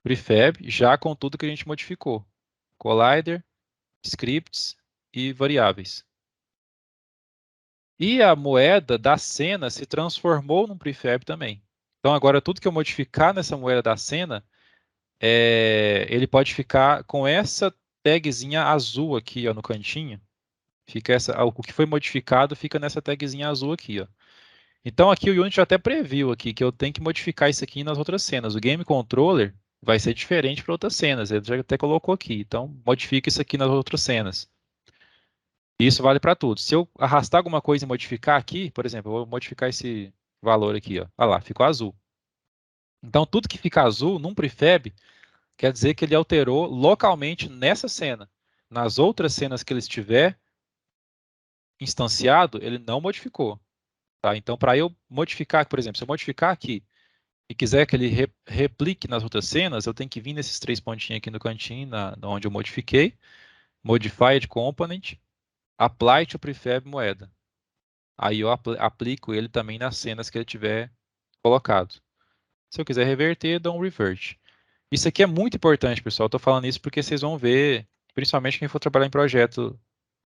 A: prefab já com tudo que a gente modificou. Collider, scripts e variáveis. E a moeda da cena se transformou num prefab também. Então agora tudo que eu modificar nessa moeda da cena, ele pode ficar com essa tagzinha azul aqui ó, no cantinho. Fica o que foi modificado fica nessa tagzinha azul aqui, ó. Então aqui o Unity já até previu aqui que eu tenho que modificar isso aqui nas outras cenas. O Game Controller vai ser diferente para outras cenas. Ele já até colocou aqui. Então modifica isso aqui nas outras cenas. E isso vale para tudo. Se eu arrastar alguma coisa e modificar aqui, por exemplo, eu vou modificar esse valor aqui, ó. Olha lá, ficou azul. Então tudo que fica azul num prefab quer dizer que ele alterou localmente nessa cena. Nas outras cenas que ele estiver instanciado, ele não modificou. Tá? Então, para eu modificar, por exemplo, se eu modificar aqui e quiser que ele replique nas outras cenas, eu tenho que vir nesses 3 pontinhos aqui no cantinho, onde eu modifiquei, Modified Component, Apply to Prefab Moeda. Aí eu aplico ele também nas cenas que ele tiver colocado. Se eu quiser reverter, eu dou um revert. Isso aqui é muito importante, pessoal. Estou falando isso porque vocês vão ver, principalmente quem for trabalhar em projeto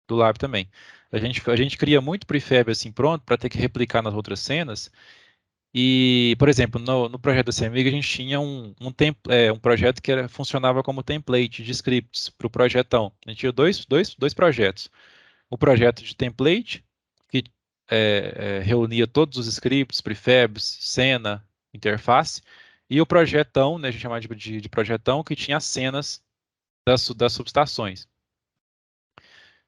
A: do Lab também. A gente cria muito prefab assim pronto para ter que replicar nas outras cenas. E, por exemplo, no projeto da CMig a gente tinha um projeto que funcionava como template de scripts para o projetão. A gente tinha dois projetos. O projeto de template, que reunia todos os scripts, prefabs, cena, interface, e o projetão, né, a gente chamava de projetão, que tinha as cenas das subestações.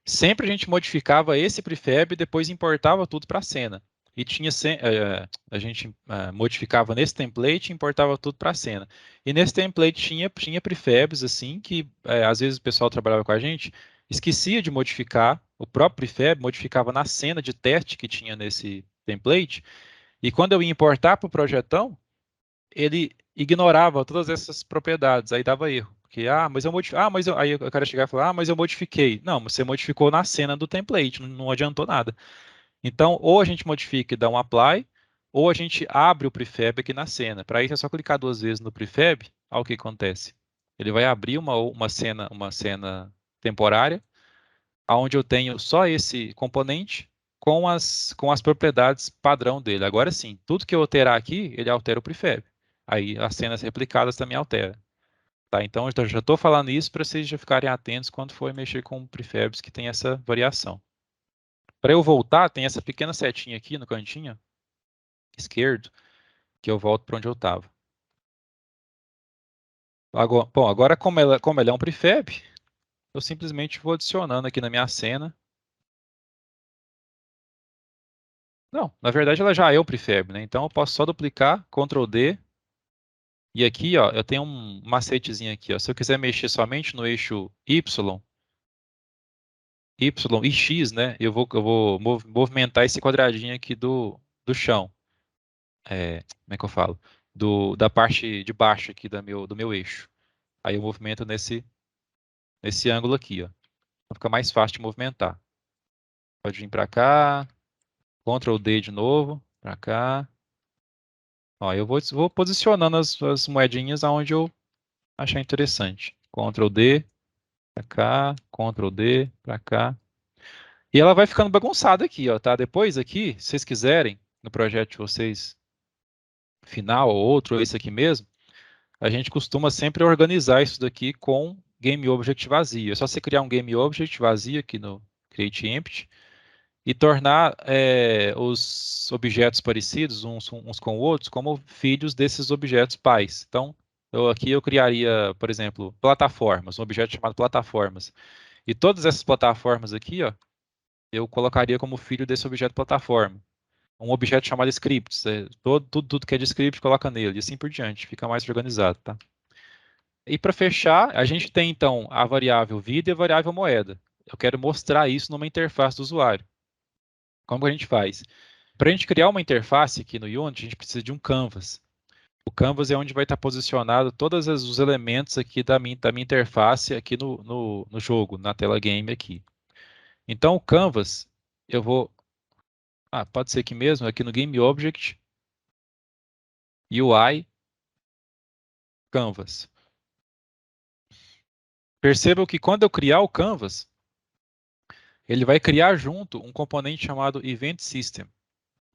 A: Sempre a gente modificava esse prefab e depois importava tudo para a cena. E a gente modificava nesse template e importava tudo para a cena. E nesse template tinha prefabs, assim, que às vezes o pessoal trabalhava com a gente, esquecia de modificar o próprio prefab, modificava na cena de teste que tinha nesse template, e quando eu ia importar para o projetão, ele ignorava todas essas propriedades, aí dava erro. Porque, mas eu modifiquei. Aí o cara chegar e falar, mas eu modifiquei. Não, você modificou na cena do template, não adiantou nada. Então, ou a gente modifica e dá um apply, ou a gente abre o prefab aqui na cena. Para isso é só clicar 2 vezes no prefab, olha o que acontece. Ele vai abrir uma cena temporária, onde eu tenho só esse componente com as propriedades padrão dele. Agora sim, tudo que eu alterar aqui, ele altera o prefab. Aí as cenas replicadas também altera. Tá? Então, eu já estou falando isso para vocês já ficarem atentos quando for mexer com prefabs que tem essa variação. Para eu voltar, tem essa pequena setinha aqui no cantinho esquerdo, que eu volto para onde eu estava. Agora como ele é um prefab, eu simplesmente vou adicionando aqui na minha cena. Não, na verdade ela já é um prefab, né? Então eu posso só duplicar, Ctrl D. E aqui, ó, eu tenho um macetezinho aqui, ó. Se eu quiser mexer somente no eixo Y e X, né? Eu vou movimentar esse quadradinho aqui do chão. Como é que eu falo? Da parte de baixo aqui do meu eixo. Aí eu movimento nesse ângulo aqui, ó. Então fica mais fácil de movimentar. Pode vir para cá, Ctrl D de novo, para cá. Ó, eu vou posicionando as moedinhas aonde eu achar interessante. Ctrl D, para cá, Ctrl D, para cá. E ela vai ficando bagunçada aqui, ó, tá? Depois aqui, se vocês quiserem, no projeto de vocês, final ou outro, ou esse aqui mesmo, a gente costuma sempre organizar isso daqui com Game Object vazio. É só você criar um Game Object vazio aqui no Create Empty e tornar os objetos parecidos uns com outros como filhos desses objetos pais. Então, aqui eu criaria, por exemplo, plataformas, um objeto chamado plataformas. E todas essas plataformas aqui, ó, eu colocaria como filho desse objeto plataforma. Um objeto chamado scripts. Tudo que é de script, coloca nele, e assim por diante. Fica mais organizado, tá? E para fechar, a gente tem então a variável vida e a variável moeda. Eu quero mostrar isso numa interface do usuário. Como a gente faz? Para a gente criar uma interface aqui no Unity, a gente precisa de um canvas. O canvas é onde vai estar posicionado todos os elementos aqui da minha interface aqui no jogo, na tela game aqui. Então o canvas, eu vou... pode ser aqui mesmo, aqui no Game Object, UI, Canvas. Percebam que quando eu criar o Canvas, ele vai criar junto um componente chamado Event System.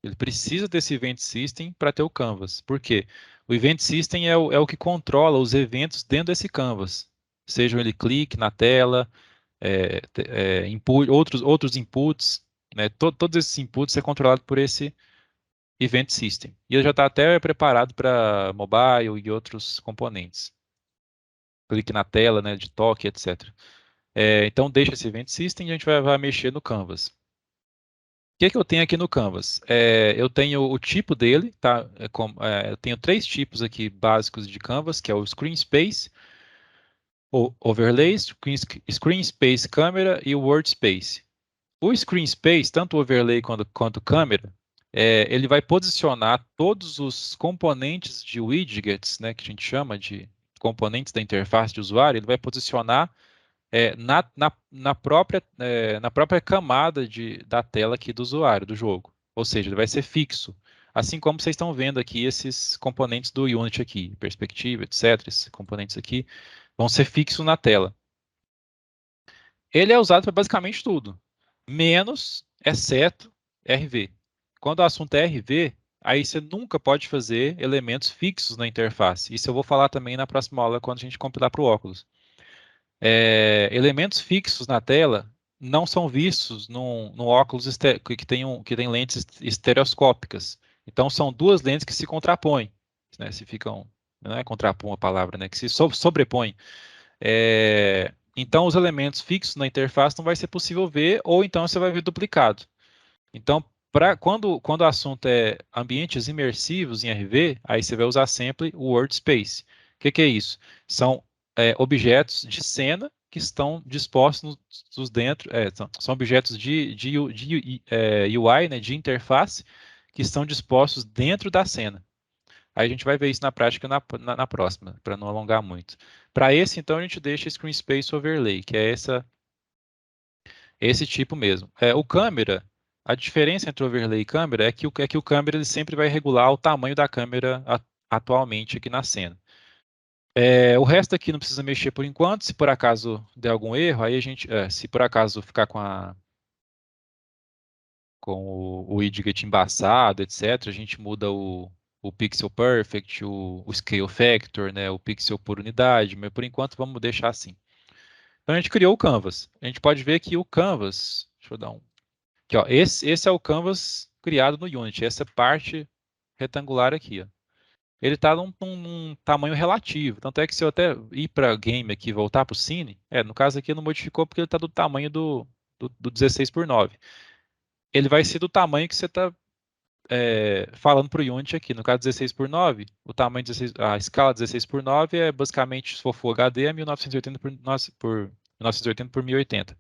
A: Ele precisa desse Event System para ter o Canvas. Por quê? O Event System é o que controla os eventos dentro desse Canvas. Sejam ele clique na tela, outros inputs, né? Todos esses inputs é controlado por esse Event System. E ele já está até preparado para mobile e outros componentes. Clique na tela, né, de toque, etc. Então, deixa esse Event System e a gente vai mexer no Canvas. O que eu tenho aqui no Canvas? Eu tenho o tipo dele, tá? Eu tenho 3 tipos aqui básicos de Canvas, que é o Screen Space, o Overlay, Screen Space Camera e o Word Space. O Screen Space, tanto o Overlay quanto câmera, ele vai posicionar todos os componentes de widgets, né, que a gente chama de componentes da interface de usuário, ele vai posicionar na própria camada da tela aqui do usuário, do jogo. Ou seja, ele vai ser fixo. Assim como vocês estão vendo aqui esses componentes do Unity aqui, perspectiva, etc. Esses componentes aqui vão ser fixos na tela. Ele é usado para basicamente tudo, menos, exceto, RV. Quando o assunto é RV, aí você nunca pode fazer elementos fixos na interface. Isso eu vou falar também na próxima aula, quando a gente compilar para o óculos. Elementos fixos na tela não são vistos no óculos que tem lentes estereoscópicas. Então, são 2 lentes que se contrapõem, né? Não é contrapõe a palavra, né? Que se sobrepõem. Então, os elementos fixos na interface não vai ser possível ver, ou então você vai ver duplicado. Então, quando o assunto é ambientes imersivos em RV, aí você vai usar sempre o Wordspace. O que é isso? São objetos de cena que estão dispostos dentro, são objetos de UI, né, de interface, que estão dispostos dentro da cena. Aí a gente vai ver isso na prática na próxima, para não alongar muito. Para esse, então, a gente deixa Screen Space Overlay, que é esse tipo mesmo. O câmera, a diferença entre overlay e câmera é que o câmera ele sempre vai regular o tamanho da câmera atualmente aqui na cena. O resto aqui não precisa mexer por enquanto. Se por acaso der algum erro, aí a gente, se por acaso ficar com o widget embaçado, etc., a gente muda o Pixel Perfect, o Scale Factor, né, o Pixel por unidade, mas por enquanto vamos deixar assim. Então a gente criou o Canvas. A gente pode ver que o Canvas, deixa eu dar um. Aqui, ó, esse é o Canvas criado no Unity, essa parte retangular aqui, ó. Ele está num tamanho relativo, tanto é que se eu até ir para Game aqui e voltar para o Cine, no caso aqui não modificou porque ele está do tamanho do 16:9. Ele vai ser do tamanho que você está falando para o Unity aqui, no caso 16:9, o tamanho 16, a escala 16:9 é basicamente, se for Full HD, é 1980 por 1980 por 1080.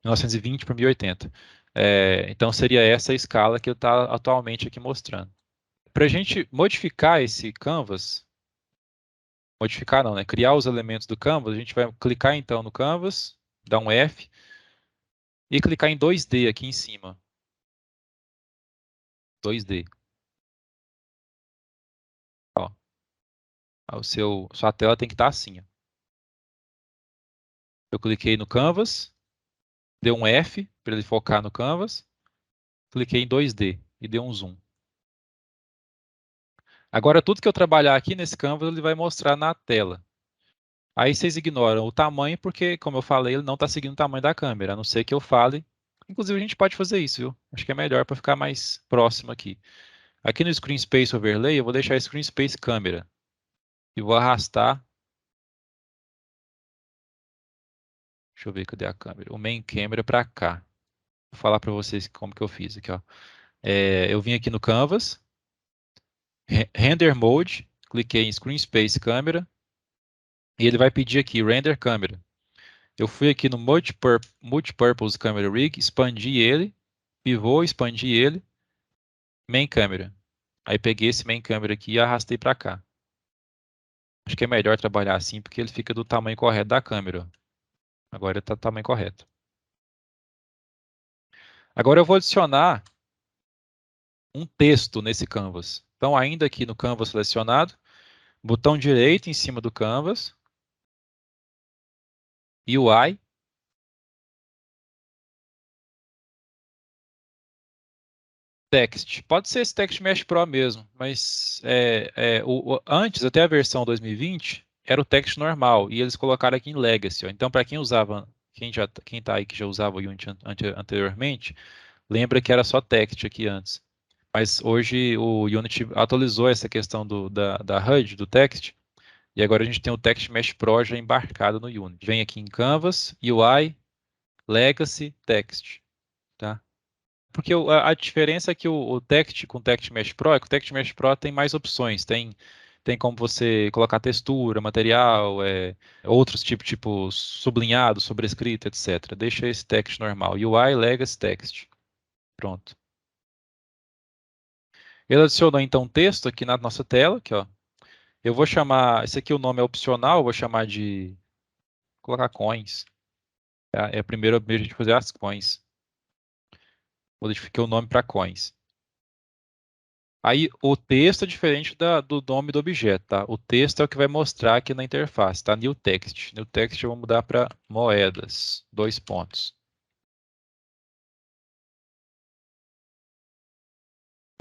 A: 1920 por 1080. Então seria essa a escala que eu está atualmente aqui mostrando. Para a gente modificar esse canvas, modificar não, né? Criar os elementos do canvas, a gente vai clicar então no canvas, dar um F e clicar em 2D aqui em cima. 2D. Ó. Sua tela tem que estar assim. Ó. Eu cliquei no canvas, dei um F para ele focar no canvas, cliquei em 2D e dei um zoom. Agora, tudo que eu trabalhar aqui nesse canvas, ele vai mostrar na tela. Aí vocês ignoram o tamanho, porque, como eu falei, ele não está seguindo o tamanho da câmera, a não ser que eu fale. Inclusive, a gente pode fazer isso, viu? Acho que é melhor para ficar mais próximo aqui. Aqui no Screen Space Overlay, eu vou deixar Screen Space Câmera. E vou arrastar. Deixa eu ver, cadê a câmera? O Main Camera para cá. Vou falar para vocês como que eu fiz aqui, ó. Eu vim aqui no Canvas, Render Mode, cliquei em Screen Space Câmera, e ele vai pedir aqui Render Câmera. Eu fui aqui no Multipurpose Camera Rig, expandi ele, pivô, expandi ele, Main Camera. Aí peguei esse Main Camera aqui e arrastei para cá. Acho que é melhor trabalhar assim, porque ele fica do tamanho correto da câmera. Agora está do tamanho correto. Agora eu vou adicionar um texto nesse canvas. Então, ainda aqui no canvas selecionado, botão direito em cima do canvas, UI, text. Pode ser esse Text Mesh Pro mesmo, mas antes, até a versão 2020, era o text normal, e eles colocaram aqui em Legacy. Ó. Então, para quem quem tá aí que já usava o Unity anteriormente, lembra que era só text aqui antes. Mas hoje o Unity atualizou essa questão da HUD, do text, e agora a gente tem o Text Mesh Pro já embarcado no Unity. Vem aqui em Canvas, UI, Legacy, Text, tá? Porque a diferença é que o Text com o Text Mesh Pro é que o Text Mesh Pro tem mais opções, tem como você colocar textura, material, outros tipos, tipo sublinhado, sobrescrito, etc. Deixa esse text normal. UI, Legacy, Text. Pronto. Ele adicionou então um texto aqui na nossa tela, aqui, ó. Eu vou chamar, esse aqui o nome é opcional, eu vou chamar de, colocar coins. Tá? É a primeira vez a gente fazer as coins. Modifiquei o nome para coins. Aí o texto é diferente do nome do objeto, tá? O texto é o que vai mostrar aqui na interface, tá? New text. New text eu vou mudar para moedas, 2 pontos.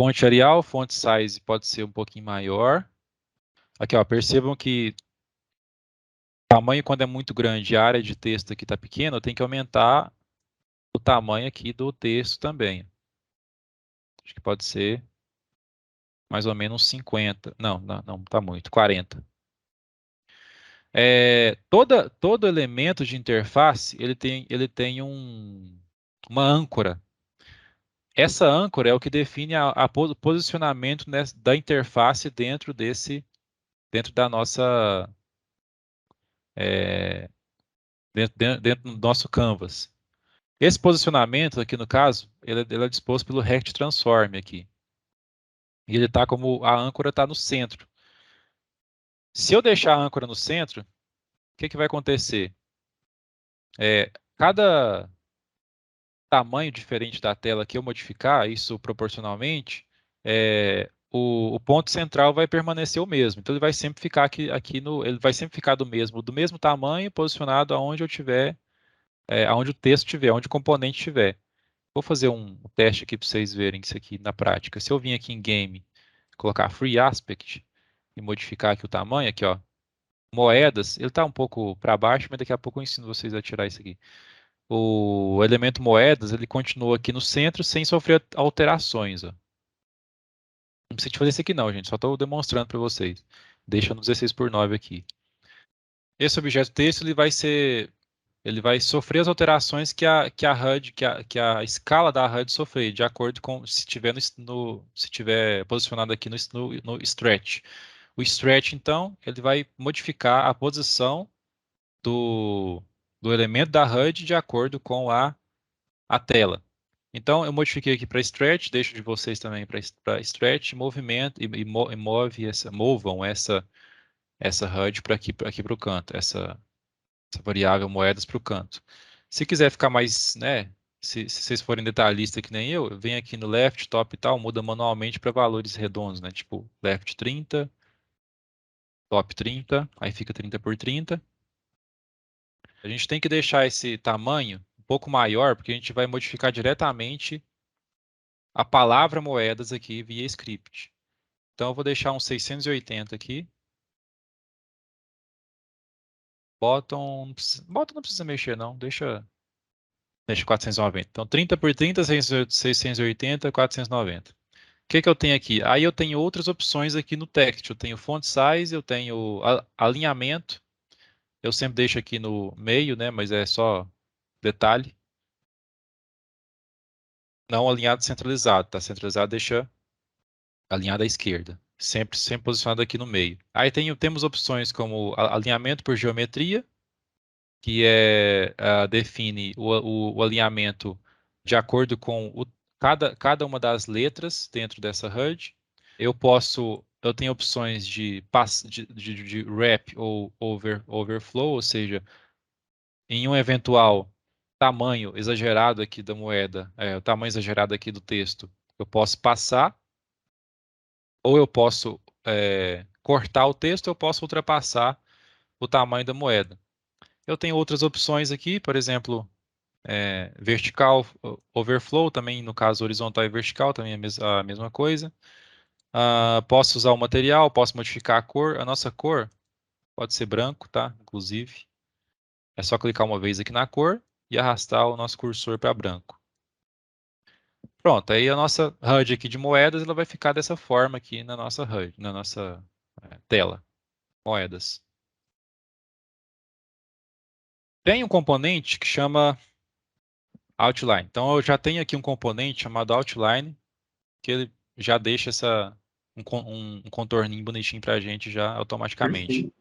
A: Fonte Arial, font size pode ser um pouquinho maior. Aqui, ó, percebam que o tamanho quando é muito grande, a área de texto aqui está pequena, eu tenho que aumentar o tamanho aqui do texto também. Acho que pode ser mais ou menos 50. Não, não tá muito, 40. Todo elemento de interface ele tem uma âncora. Essa âncora é o que define o posicionamento da interface dentro da nossa é, dentro do nosso canvas. Esse posicionamento aqui no caso, ele é disposto pelo Rect Transform aqui. E ele está como a âncora está no centro. Se eu deixar a âncora no centro, o que vai acontecer? Cada tamanho diferente da tela que eu modificar, isso proporcionalmente, o ponto central vai permanecer o mesmo. Então ele vai sempre ficar ele vai sempre ficar do mesmo tamanho, posicionado aonde eu tiver, aonde o texto tiver, aonde o componente tiver. Vou fazer um teste aqui para vocês verem isso aqui na prática. Se eu vim aqui em Game, colocar Free Aspect e modificar aqui o tamanho, aqui ó, moedas, ele está um pouco para baixo, mas daqui a pouco eu ensino vocês a tirar isso aqui. O elemento moedas, ele continua aqui no centro sem sofrer alterações. Ó. Não precisa fazer isso aqui não, gente. Só estou demonstrando para vocês. Deixa no 16:9 aqui. Esse objeto texto ele vai sofrer as alterações que a HUD, que a escala da HUD sofrer, de acordo com se tiver se tiver posicionado aqui no stretch. O stretch, então, ele vai modificar a posição do elemento da HUD de acordo com a tela. Então, eu modifiquei aqui para stretch, deixo de vocês também para stretch, movimento e movam essa HUD para aqui para o canto, essa variável moedas para o canto. Se quiser ficar mais, né, se vocês forem detalhistas que nem eu, venho aqui no left, top e tal, muda manualmente para valores redondos, né, tipo left 30, top 30, aí fica 30 por 30. A gente tem que deixar esse tamanho um pouco maior, porque a gente vai modificar diretamente a palavra moedas aqui via script. Então, eu vou deixar um 680 aqui. Bottom não precisa mexer, não. Deixa 490. Então, 30 por 30, 680, 490. O que eu tenho aqui? Aí eu tenho outras opções aqui no text. Eu tenho font size, eu tenho alinhamento. Eu sempre deixo aqui no meio, né? Mas é só detalhe. Não alinhado centralizado, tá? Centralizado deixa alinhado à esquerda. Sempre posicionado aqui no meio. Aí temos opções como alinhamento por geometria, que define o alinhamento de acordo com cada uma das letras dentro dessa HUD. Eu tenho opções de wrap ou overflow, ou seja, em um eventual tamanho exagerado aqui da moeda, o tamanho exagerado aqui do texto, eu posso passar, ou eu posso cortar o texto, ou eu posso ultrapassar o tamanho da moeda. Eu tenho outras opções aqui, por exemplo, vertical overflow, também no caso horizontal e vertical, também é a mesma coisa. Posso usar o material, posso modificar a cor. A nossa cor pode ser branco, tá? Inclusive. É só clicar uma vez aqui na cor e arrastar o nosso cursor para branco. Pronto, aí a nossa HUD aqui de moedas ela vai ficar dessa forma aqui na nossa HUD, na nossa tela, moedas. Tem um componente que chama Outline. Então eu já tenho aqui um componente chamado Outline, que ele já deixa um contorninho bonitinho para a gente já automaticamente.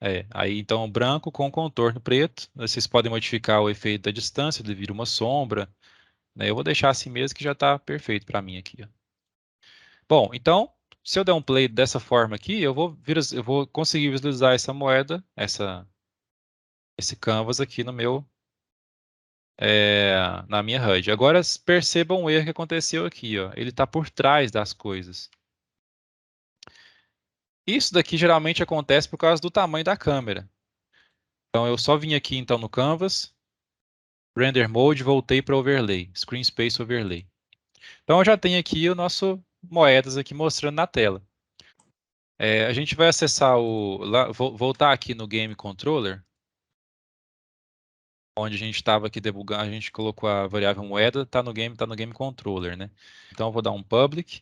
B: Perfeito.
A: Aí então branco com contorno preto. Vocês podem modificar o efeito da distância, ele vira uma sombra. Né? Eu vou deixar assim mesmo que já está perfeito para mim aqui. Ó. Bom, então, se eu der um play dessa forma aqui, eu vou conseguir visualizar essa moeda, esse canvas aqui na minha HUD. Agora percebam um erro que aconteceu aqui. Ó. Ele está por trás das coisas. Isso daqui geralmente acontece por causa do tamanho da câmera. Então eu só vim aqui então no Canvas, Render Mode, voltei para Overlay, Screen Space Overlay. Então eu já tenho aqui o nosso moedas aqui mostrando na tela. A gente vai acessar voltar aqui no Game Controller, onde a gente estava aqui debugando, a gente colocou a variável moeda, está no Game Controller, né? Então eu vou dar um Public.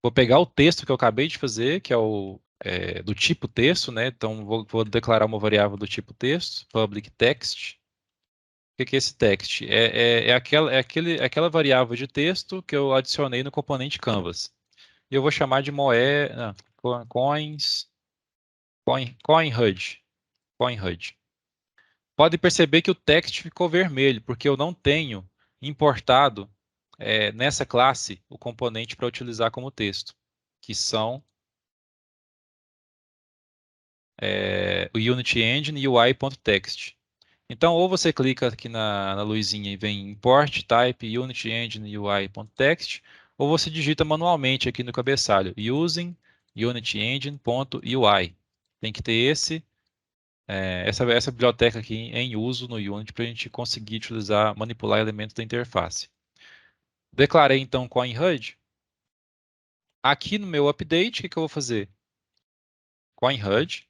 A: Vou pegar o texto que eu acabei de fazer, que é do tipo texto, né? Então vou declarar uma variável do tipo texto, public text. O que é esse text? Aquela variável de texto que eu adicionei no componente canvas. E eu vou chamar de moeda, coin HUD. Coin HUD. Pode perceber que o text ficou vermelho, porque eu não tenho importado nessa classe o componente para utilizar como texto, que são o Unity Engine e o UI.text. Então, ou você clica aqui na luzinha e vem Import Type Unity Engine UI.text, ou você digita manualmente aqui no cabeçalho Using Unity Engine.ui. Tem que ter essa biblioteca aqui em uso no Unity para a gente conseguir utilizar, manipular elementos da interface. Declarei então Coin HUD. Aqui no meu update, o que eu vou fazer? Coin HUD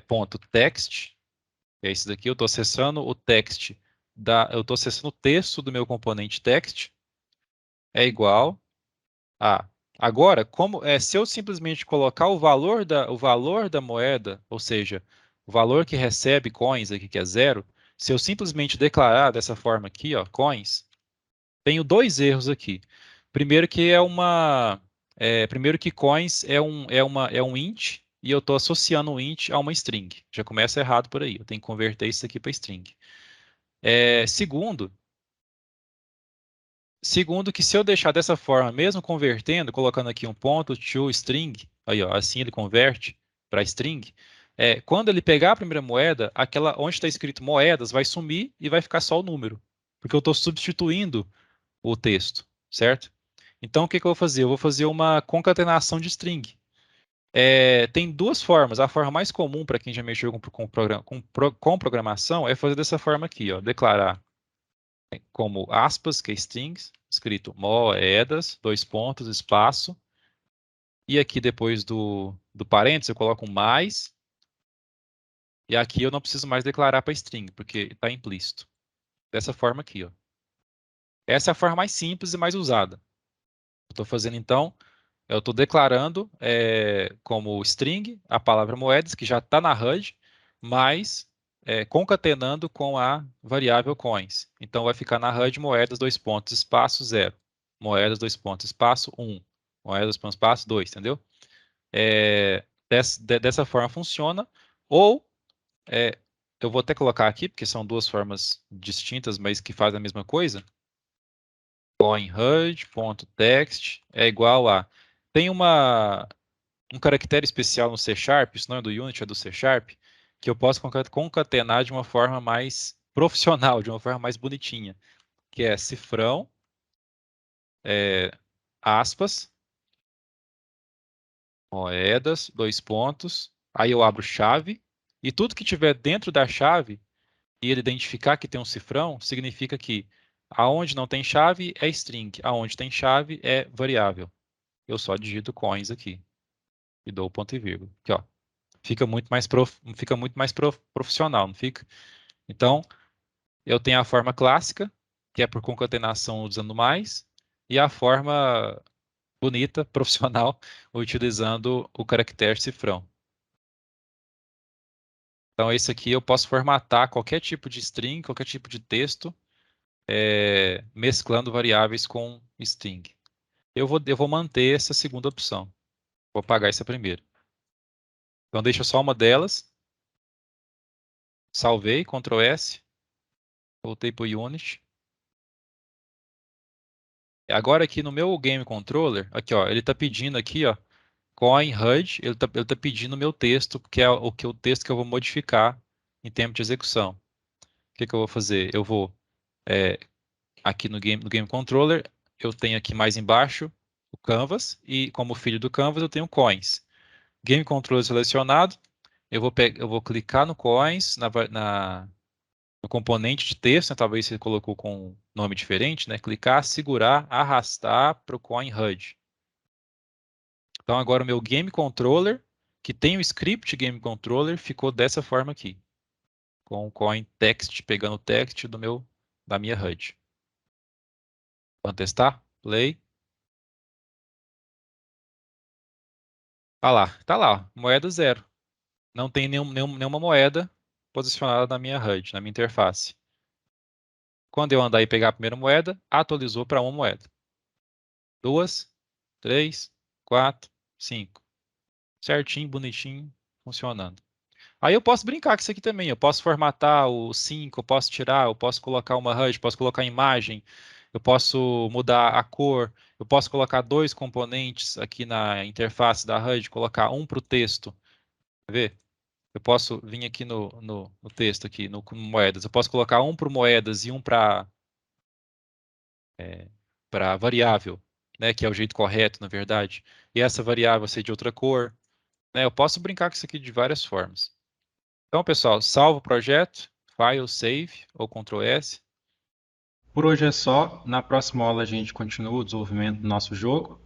A: ponto text. É esse daqui, eu estou acessando o text eu estou acessando o texto do meu componente text é igual a. Agora, se eu simplesmente colocar o valor da moeda, ou seja, o valor que recebe coins aqui, que é 0, se eu simplesmente declarar dessa forma aqui, ó, coins, tenho dois erros aqui. Primeiro que primeiro que coins é um int e eu estou associando um int a uma string. Já começa errado por aí. Eu tenho que converter isso aqui para string. Segundo que se eu deixar dessa forma, mesmo convertendo, colocando aqui um ponto to string, aí ó, assim ele converte para string, quando ele pegar a primeira moeda, aquela onde está escrito moedas vai sumir e vai ficar só o número, porque eu estou substituindo o texto, certo? Então o que eu vou fazer? Eu vou fazer uma concatenação de string. Tem duas formas. A forma mais comum para quem já mexeu com programação é fazer dessa forma aqui, ó, declarar como aspas, que é strings, escrito moedas, dois pontos, espaço. E aqui depois do parênteses eu coloco um mais. E aqui eu não preciso mais declarar para string, porque está implícito. Dessa forma aqui, ó. Essa é a forma mais simples e mais usada. Estou fazendo então, eu estou declarando como string a palavra moedas, que já está na HUD, mas concatenando com a variável coins. Então vai ficar na HUD moedas, dois pontos, espaço, 0. Moedas, dois pontos, espaço, 1. Moedas, dois pontos, espaço, 2, entendeu? Dessa forma funciona. Ou, eu vou até colocar aqui, porque são duas formas distintas, mas que fazem a mesma coisa. Coin HUD.text é igual a... Tem um caractere especial no C Sharp, isso não é do Unity, é do C Sharp, que eu posso concatenar de uma forma mais profissional, de uma forma mais bonitinha, que é cifrão, aspas, moedas, dois pontos, aí eu abro chave, e tudo que tiver dentro da chave, e ele identificar que tem um cifrão, significa que aonde não tem chave é string, aonde tem chave é variável. Eu só digito coins aqui e dou ponto e vírgula. Aqui, ó. fica muito mais profissional, não fica? Então, eu tenho a forma clássica, que é por concatenação usando mais, e a forma bonita, profissional, utilizando o caractere cifrão. Então, esse aqui eu posso formatar qualquer tipo de string, qualquer tipo de texto, mesclando variáveis com string. Eu vou manter essa segunda opção. Vou apagar essa primeira. Então, deixa só uma delas. Salvei, Ctrl S. Voltei para o Unity. Agora aqui no meu Game Controller, aqui ó, ele está pedindo aqui, ó, coin HUD, ele tá pedindo o meu texto, que é o texto que eu vou modificar em tempo de execução. O que eu vou fazer? Eu vou aqui no Game Controller, eu tenho aqui mais embaixo o Canvas, e como filho do Canvas eu tenho Coins. Game Controller selecionado, eu vou clicar no Coins, no componente de texto, né, talvez você colocou com nome diferente, né? Clicar, segurar, arrastar para o Coin HUD. Então agora o meu Game Controller, que tem o script Game Controller, ficou dessa forma aqui. Com o Coin Text, pegando o text da minha HUD. Vamos testar? Play. Tá lá, moeda 0. Não tem nenhuma moeda posicionada na minha HUD, na minha interface. Quando eu andar e pegar a primeira moeda, atualizou para uma moeda. 2, 3, 4, 5. Certinho, bonitinho, funcionando. Aí eu posso brincar com isso aqui também. Eu posso formatar o 5, eu posso tirar, eu posso colocar uma HUD, posso colocar imagem, eu posso mudar a cor, eu posso colocar 2 componentes aqui na interface da HUD, colocar um para o texto. Quer ver? Eu posso vir aqui no texto, aqui no moedas. Eu posso colocar um para moedas e um para variável, né, que é o jeito correto, na verdade. E essa variável ser de outra cor. Né? Eu posso brincar com isso aqui de várias formas. Então, pessoal, salvo o projeto, File, Save ou Ctrl S. Por hoje é só. Na próxima aula a gente continua o desenvolvimento do nosso jogo.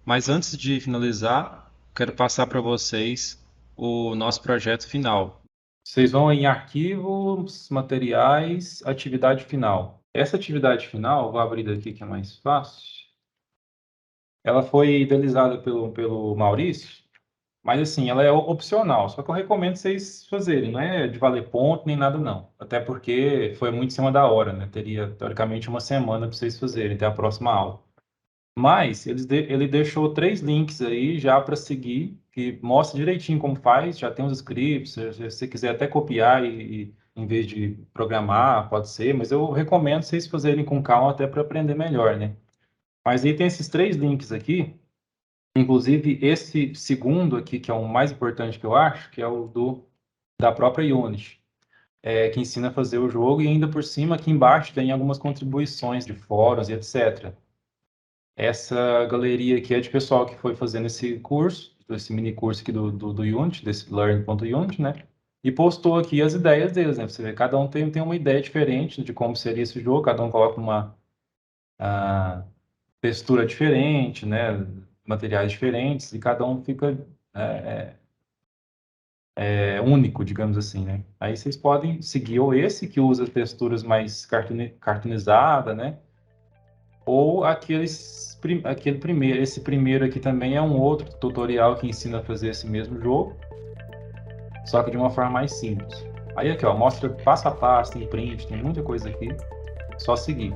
A: Mas antes de finalizar, quero passar para vocês o nosso projeto final. Vocês vão em Arquivos, Materiais, Atividade Final. Essa atividade final, vou abrir daqui que é mais fácil. Ela foi idealizada pelo Maurício. Mas assim, ela é opcional, só que eu recomendo vocês fazerem, não é de valer ponto nem nada não. Até porque foi muito em cima da hora, né? Teria, teoricamente, uma semana para vocês fazerem até a próxima aula. Mas ele deixou 3 links aí já para seguir, que mostra direitinho como faz, já tem os scripts, se você quiser até copiar em vez de programar, pode ser, mas eu recomendo vocês fazerem com calma até para aprender melhor, né? Mas aí tem esses 3 links aqui. Inclusive, esse segundo aqui, que é o mais importante que eu acho, que é o da própria Unity, que ensina a fazer o jogo, e ainda por cima, aqui embaixo, tem algumas contribuições de fóruns e etc. Essa galeria aqui é de pessoal que foi fazendo esse curso, esse mini curso aqui do Unity, desse learn.unity, né? E postou aqui as ideias deles, né? Você vê, cada um tem uma ideia diferente de como seria esse jogo, cada um coloca uma textura diferente, né? Materiais diferentes, e cada um fica único, digamos assim, né? Aí vocês podem seguir ou esse que usa texturas mais cartoonizadas, né? Ou aquele primeiro. Esse primeiro aqui também é um outro tutorial que ensina a fazer esse mesmo jogo, só que de uma forma mais simples. Aí aqui, ó, mostra passo a passo, tem print, tem muita coisa aqui, só seguir.